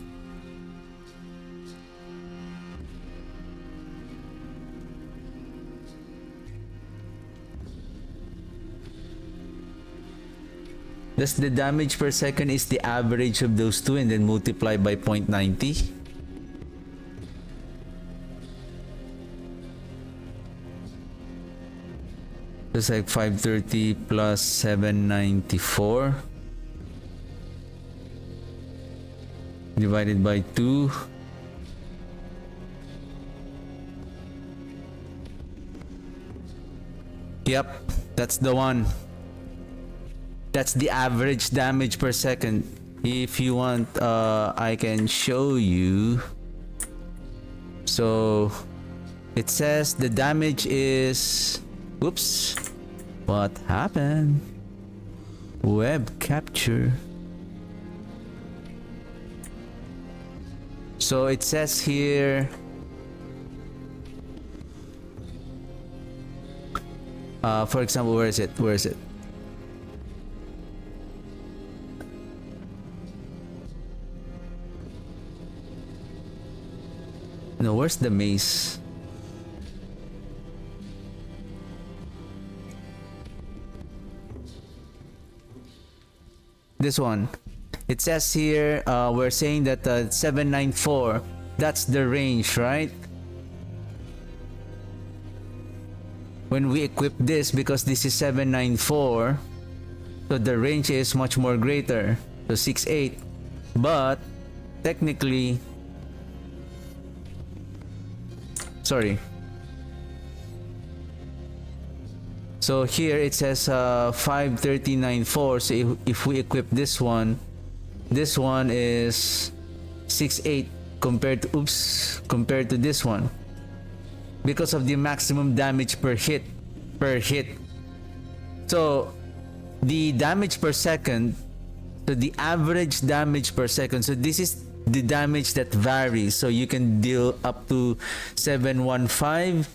A: Thus the damage per second is the average of those two and then multiply by 0.90. It's like 530 plus 794 divided by 2. Yep, that's the one. That's the average damage per second. If you want, I can show you. So it says the damage is, oops, what happened? Web capture. So it says here, for example, where is it? No, where's the mace? This one. It says here, we're saying that 794, that's the range, right? When we equip this, because this is 794, so the range is much more greater, so 68. But technically, sorry. So here it says 5394. So if we equip this one is 68 compared to this one, because of the maximum damage per hit. So the damage per second, so the average damage per second, so this is the damage that varies. So you can deal up to 715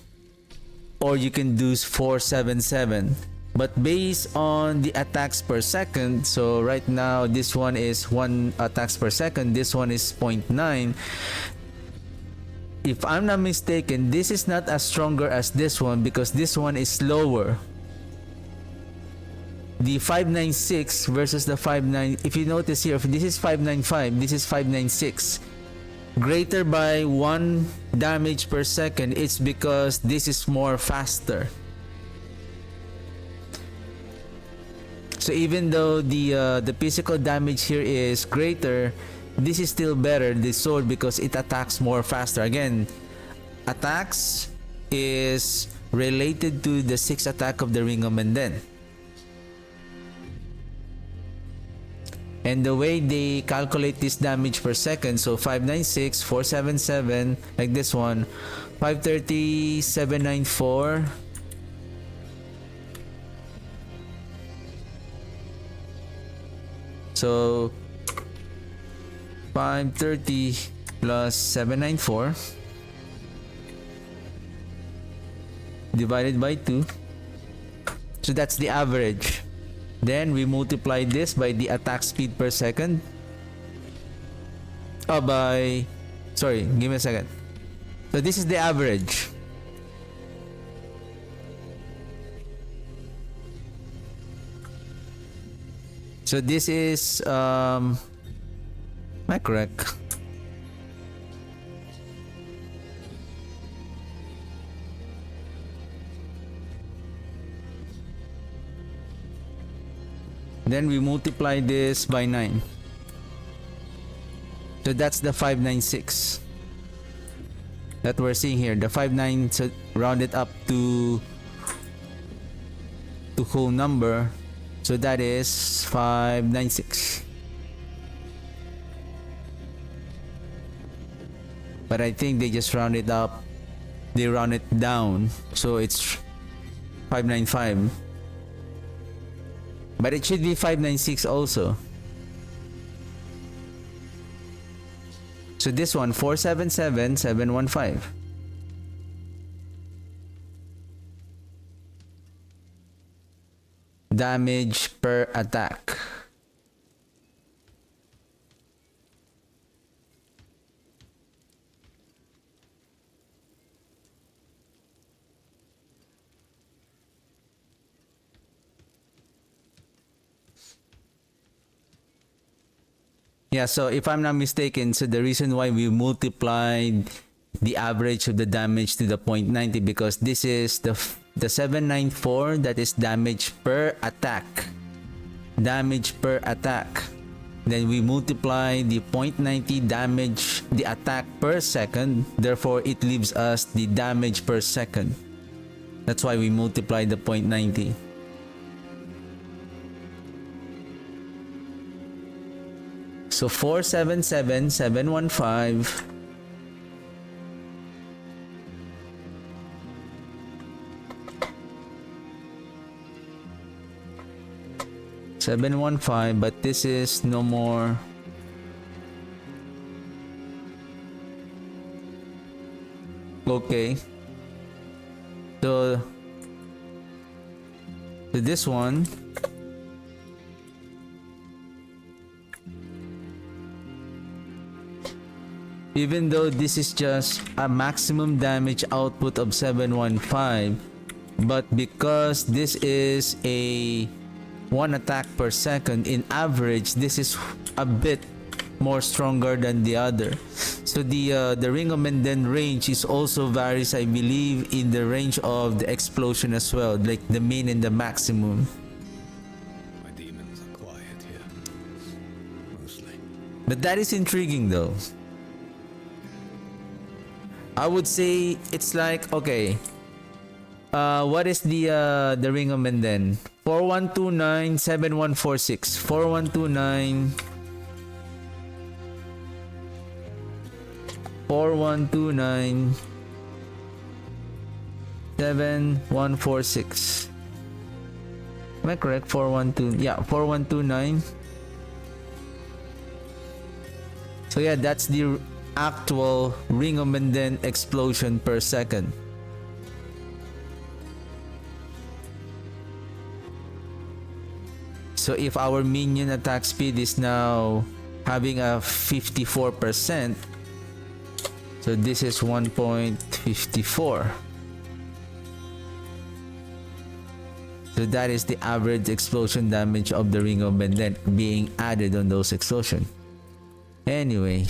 A: or you can do 477, but based on the attacks per second, so right now this one is 1 attacks per second, this one is 0.9. If I'm not mistaken, this is not as stronger as this one because this one is slower. The 596 versus the 59, if you notice here, if this is 595, this is 596. Greater by 1 damage per second, it's because this is more faster. So even though the physical damage here is greater, this is still better, the sword, because it attacks more faster. Again, attacks is related to the 6 attack of the Ring of Menden. And the way they calculate this damage per second, so 596, 477, like this one, 530, 794. So 530 plus 794 divided by 2. So that's the average. Then we multiply this by the attack speed per second. Sorry, give me a second. So this is the average. So this is am I correct? Then we multiply this by 9. So that's the 596 that we're seeing here. The 59, so rounded up to whole number. So that is 596. But I think they just round it up. They round it down. So it's 595. But it should be 596 also. So this one, 477, 715. Damage per attack. Yeah, so if I'm not mistaken, so the reason why we multiplied the average of the damage to the 0.90 because this is the 794, that is damage per attack. Damage per attack. Then we multiply the 0.90 damage, the attack per second. Therefore, it leaves us the damage per second. That's why we multiply the 0.90. So 477, 715. But this is no more. Okay. So this one. Even though this is just a maximum damage output of 715, but because this is a 1 attack per second, in average, this is a bit more stronger than the other. So the Ring of Menden range is also varies, I believe, in the range of the explosion as well, like the min and the maximum.
B: My demons are quiet here. Mostly.
A: But that is intriguing though. I would say it's like, okay, what is the Ring of Menden? 4129 7146. 4129 4129 7146. Am I correct? 412. Yeah, 4129. So yeah, that's the actual Ring of Menden explosion per second. So if our minion attack speed is now having a 54%, so this is 1.54. So that is the average explosion damage of the Ring of Menden being added on those explosions. Anyway.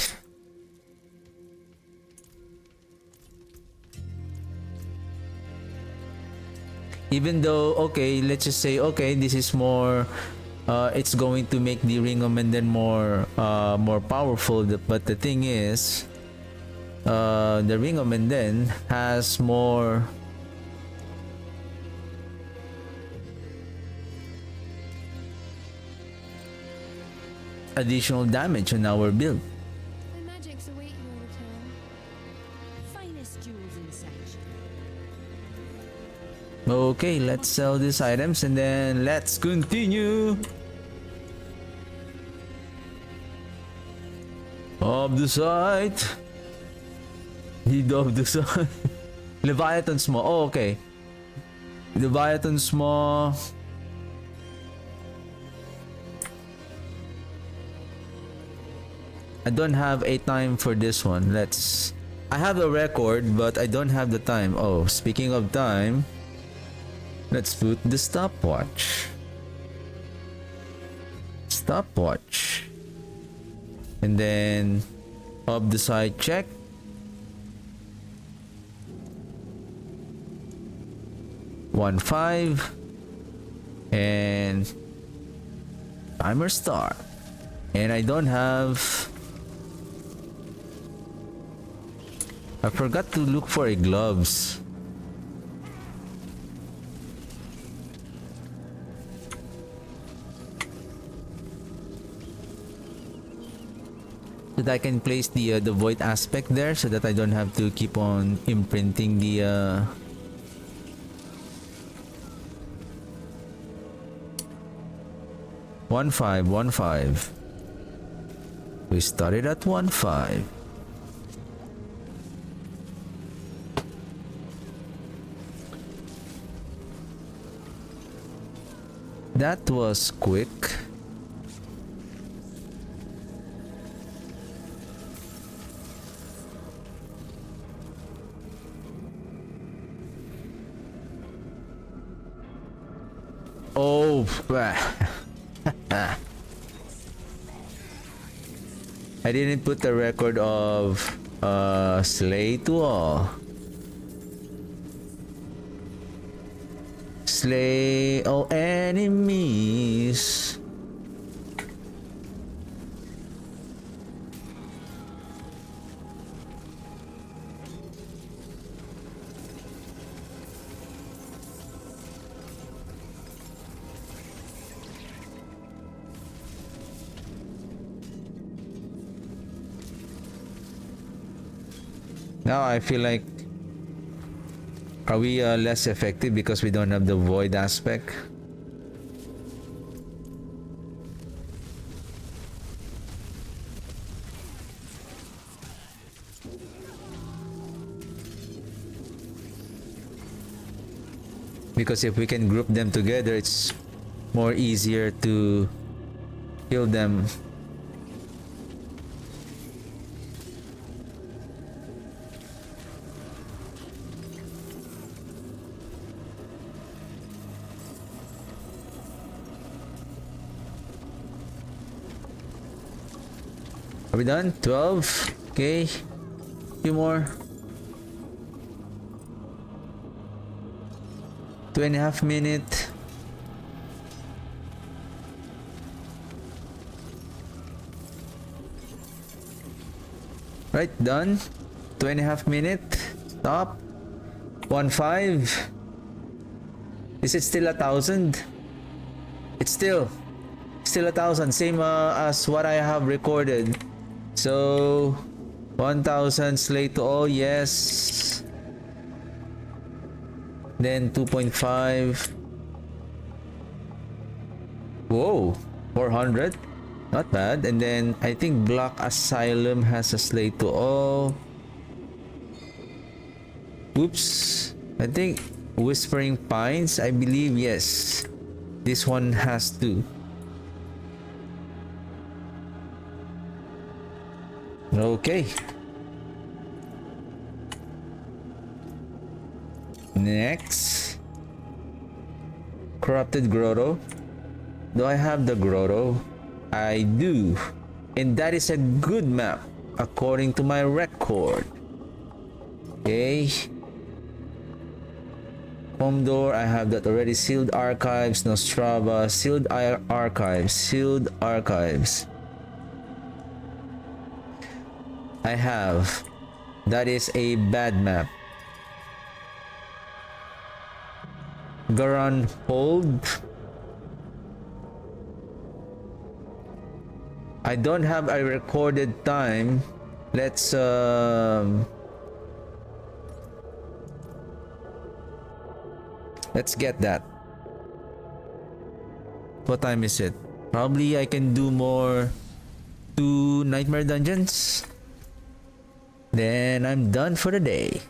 A: Even though, okay, let's just say, okay, this is more, it's going to make the Ring of Menden more powerful. But the thing is, the Ring of Menden has more additional damage on our build.
D: My magics await your return.
C: Finest jewels in sanction.
A: Okay, let's sell these items and then let's continue. Of the site. Need of the site. Leviathan Maw. Oh, okay. Leviathan Maw. I don't have a time for this one. I have a record, but I don't have the time. Oh, speaking of time, let's put the stopwatch. Stopwatch. And then of the side check. One 5 and timer start. And I don't have. I forgot to look for a gloves. That I can place the void aspect there so that I don't have to keep on imprinting the 1-5. We started at 1-5. That was quick. Oh, I didn't put the record of slay to all. Slay all enemies. Now I feel like, are we less effective because we don't have the void aspect? Because if we can group them together, it's more easier to kill them. Are we done? 12? Okay. Few more. 2.5 minutes. Right, done. 2.5 minutes. Stop. 1-5. Is it still 1,000? It's still 1,000. Same as what I have recorded. So 1,000 slay to all, yes. Then 2.5. Whoa, 400. Not bad. And then I think Black Asylum has a slay to all. Oops. I think Whispering Pines, I believe, yes. This one has to. Okay. Next. Corrupted Grotto. Do I have the Grotto? I do. And that is a good map according to my record. Okay. Home door, I have that already. Sealed Archives, Nostrava, Sealed Archives, Sealed Archives. I have That is a bad map. Garan hold. I don't have a recorded time. Let's get that. What time is it? Probably I can do more 2 nightmare dungeons. Then I'm done for the day.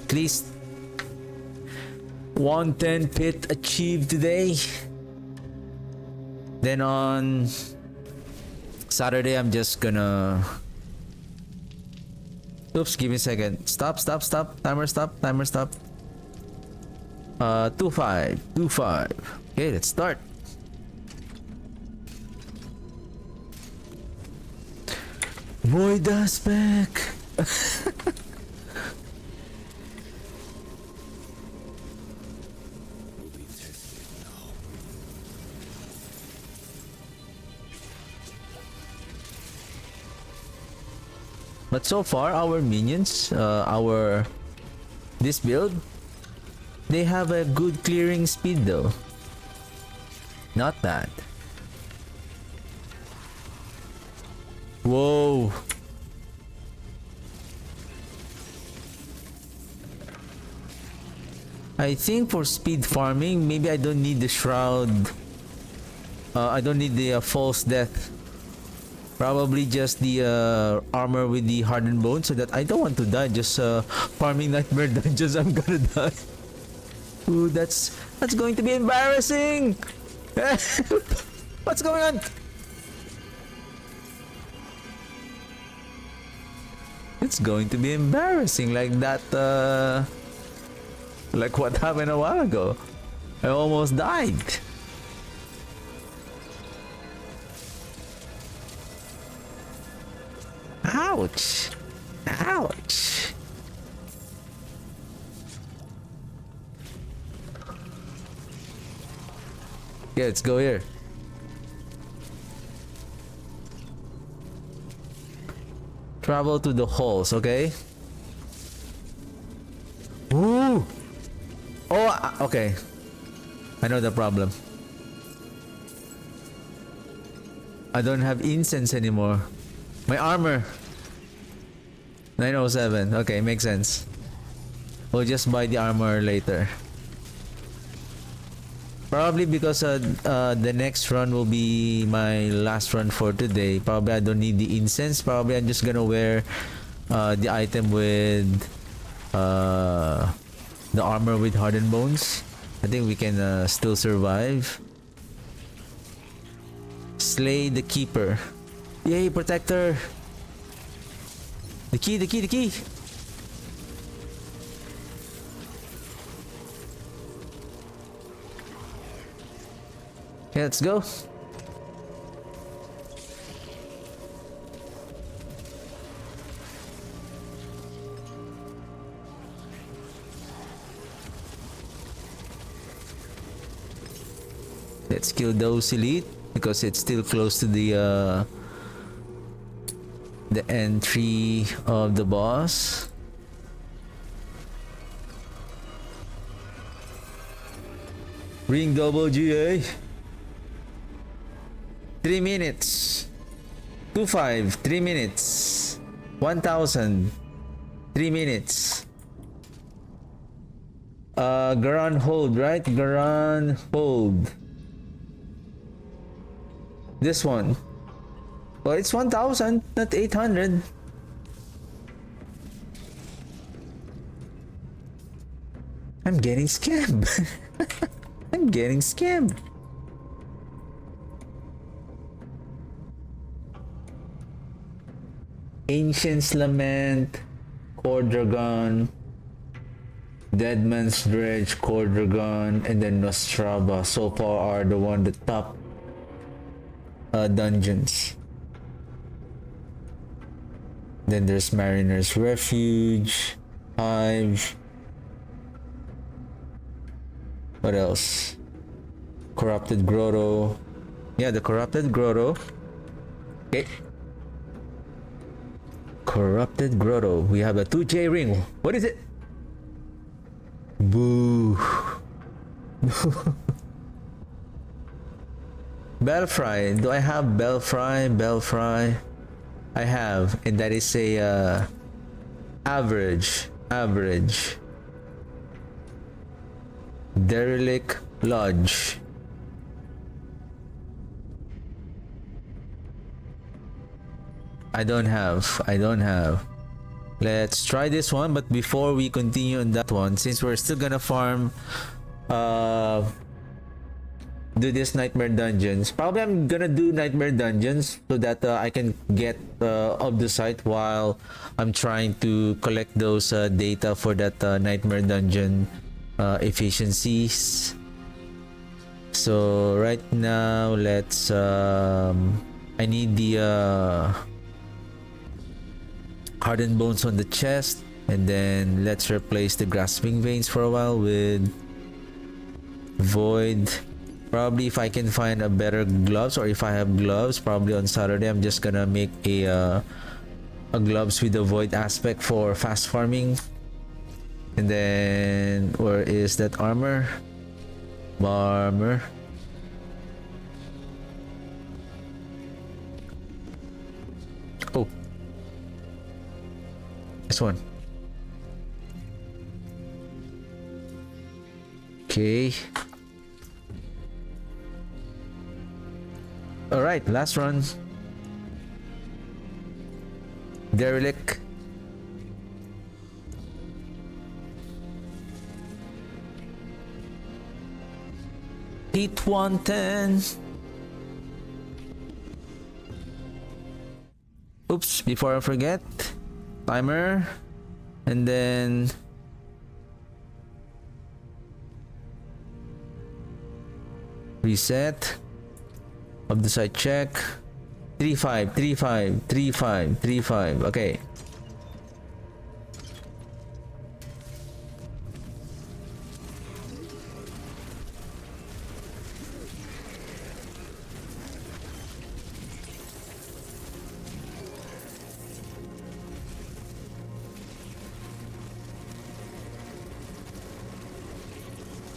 A: At least 110 pit achieved today. Then on Saturday I'm just gonna... Oops, give me a second. Stop. Timer stop. 25. Okay, let's start. Void aspect. But so far, our minions, this build, they have a good clearing speed though. Not bad. Whoa. I think for speed farming, maybe I don't need the shroud. I don't need the false death. Probably just the armor with the hardened bone, so that I don't want to die just farming nightmare dungeons. I'm gonna die. Ooh, that's going to be embarrassing. What's going on? It's going to be embarrassing like that. Like what happened a while ago. I almost died. Ouch. Ouch. Yeah, let's go here. Travel to the halls, okay? Ooh! Oh, okay. I know the problem. I don't have incense anymore. My armor. 907. Okay, makes sense. We'll just buy the armor later. Probably because the next run will be my last run for today. Probably I don't need the incense. Probably I'm just gonna wear the item with the armor with hardened bones. I think we can still survive. Slay the keeper. Yay, protector. The key. Okay, let's go. Let's kill those elite because it's still close to the entry of the boss. Ring double GA. 3 minutes. 25. 3 minutes. 1000. 3 minutes. Garan hold, right? Garan hold. This one. Oh, it's 1000, not 800. I'm getting scammed. I'm getting scammed. Ancient's Lament, Core Dragon, Deadman's Dredge, Core Dragon, and then Nostrava so far are the top dungeons. Then there's Mariner's Refuge, Hive. What else? Corrupted Grotto. Yeah, the Corrupted Grotto. Okay. Corrupted Grotto. We have a 2J ring. What is it? Boo. Belfry. Do I have Belfry? Belfry. I have, and that is a average. Derelict Lodge. I don't have. Let's try this one, but before we continue on that one, since we're still gonna farm do this nightmare dungeons, probably I'm gonna do nightmare dungeons so that I can get off the site while I'm trying to collect those data for that nightmare dungeon efficiencies. So right now let's I need the hardened bones on the chest, and then let's replace the grasping veins for a while with void. Probably if I can find a better gloves, or if I have gloves, probably on Saturday I'm just gonna make a gloves with the void aspect for fast farming. And then where is that armor? Armor. Oh, this one. Okay. All right, last run. Derelict. Heat 110. Oops, before I forget, timer, and then reset of the site check. 35. Okay.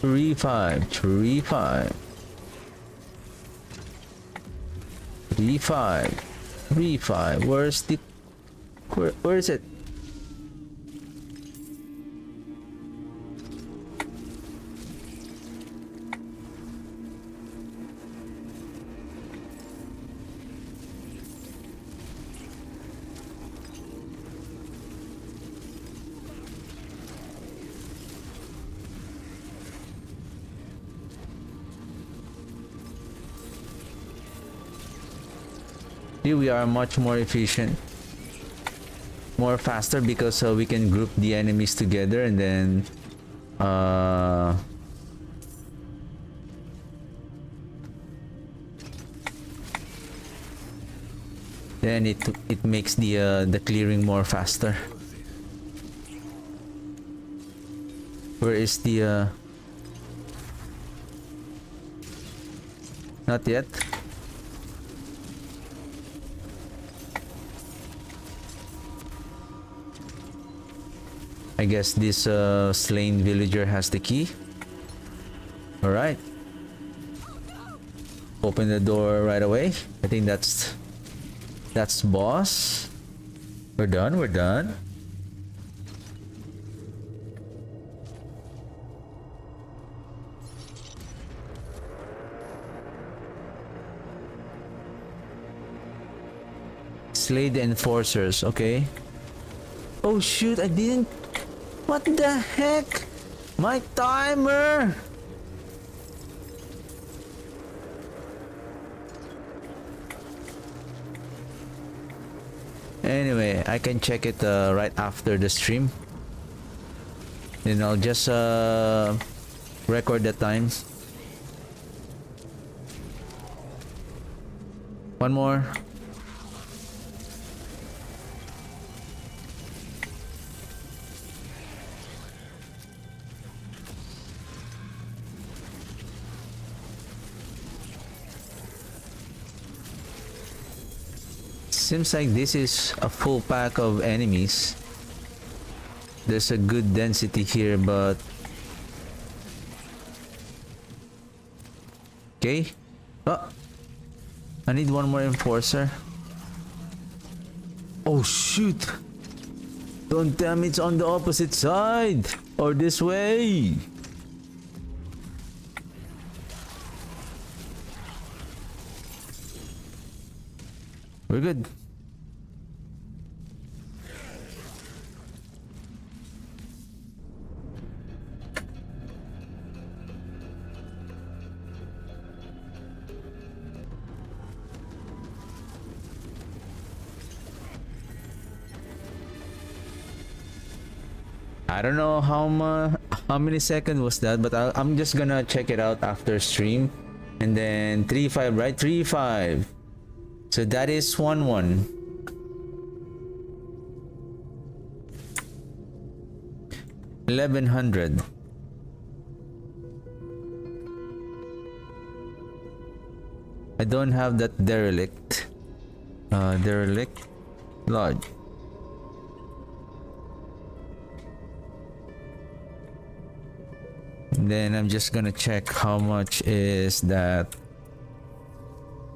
A: Three five. Where's the where is it? Here we are much more efficient, more faster, because we can group the enemies together, and then it makes the clearing more faster. Where is the not yet. I guess this slain villager has the key. All right. Open the door right away. I think that's boss. We're done. Slay the enforcers. Okay. Oh shoot, I didn't. What the heck? My timer! Anyway, I can check it right after the stream. Then I'll just record the times. One more. Seems like this is a full pack of enemies. There's a good density here, but okay. Oh, I need one more enforcer. Oh shoot! Don't tell me it's on the opposite side or this way. We're good. I don't know how many seconds was that, but I'm just gonna check it out after stream. And then 3-5, right? 3-5. So that is 1-1. $1,100. I don't have that derelict. Derelict lodge. Then I'm just gonna check how much is that.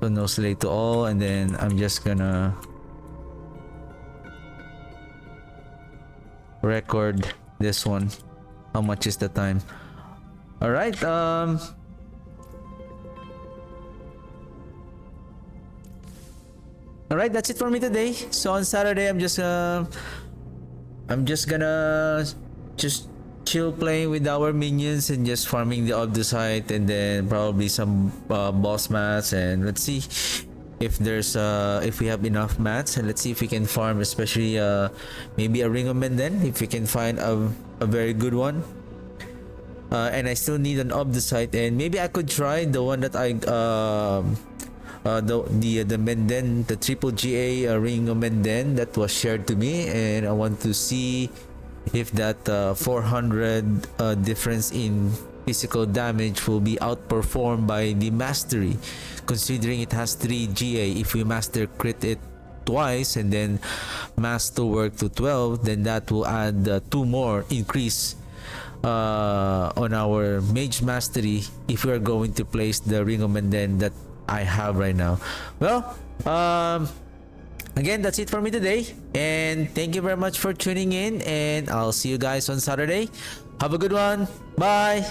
A: So no slay to all, and then I'm just gonna record this one. How much is the time? All right. All right. That's it for me today. So on Saturday, I'm just gonna just chill playing with our minions and just farming the AotD site, and then probably some boss mats, and let's see if there's if we have enough mats, and let's see if we can farm, especially maybe a ring of Menden if we can find a very good one. And I still need an AotD site, and maybe I could try the one that I the Menden, the triple GA ring of Menden that was shared to me, and I want to see if that 400 difference in physical damage will be outperformed by the mastery, considering it has 3 GA. If we master crit it twice and then master work to 12, then that will add 2 more increase on our Mage Mastery if we are going to place the Ring of Menden that I have right now. Well, again, that's it for me today, and thank you very much for tuning in, and I'll see you guys on Saturday. Have a good one. Bye.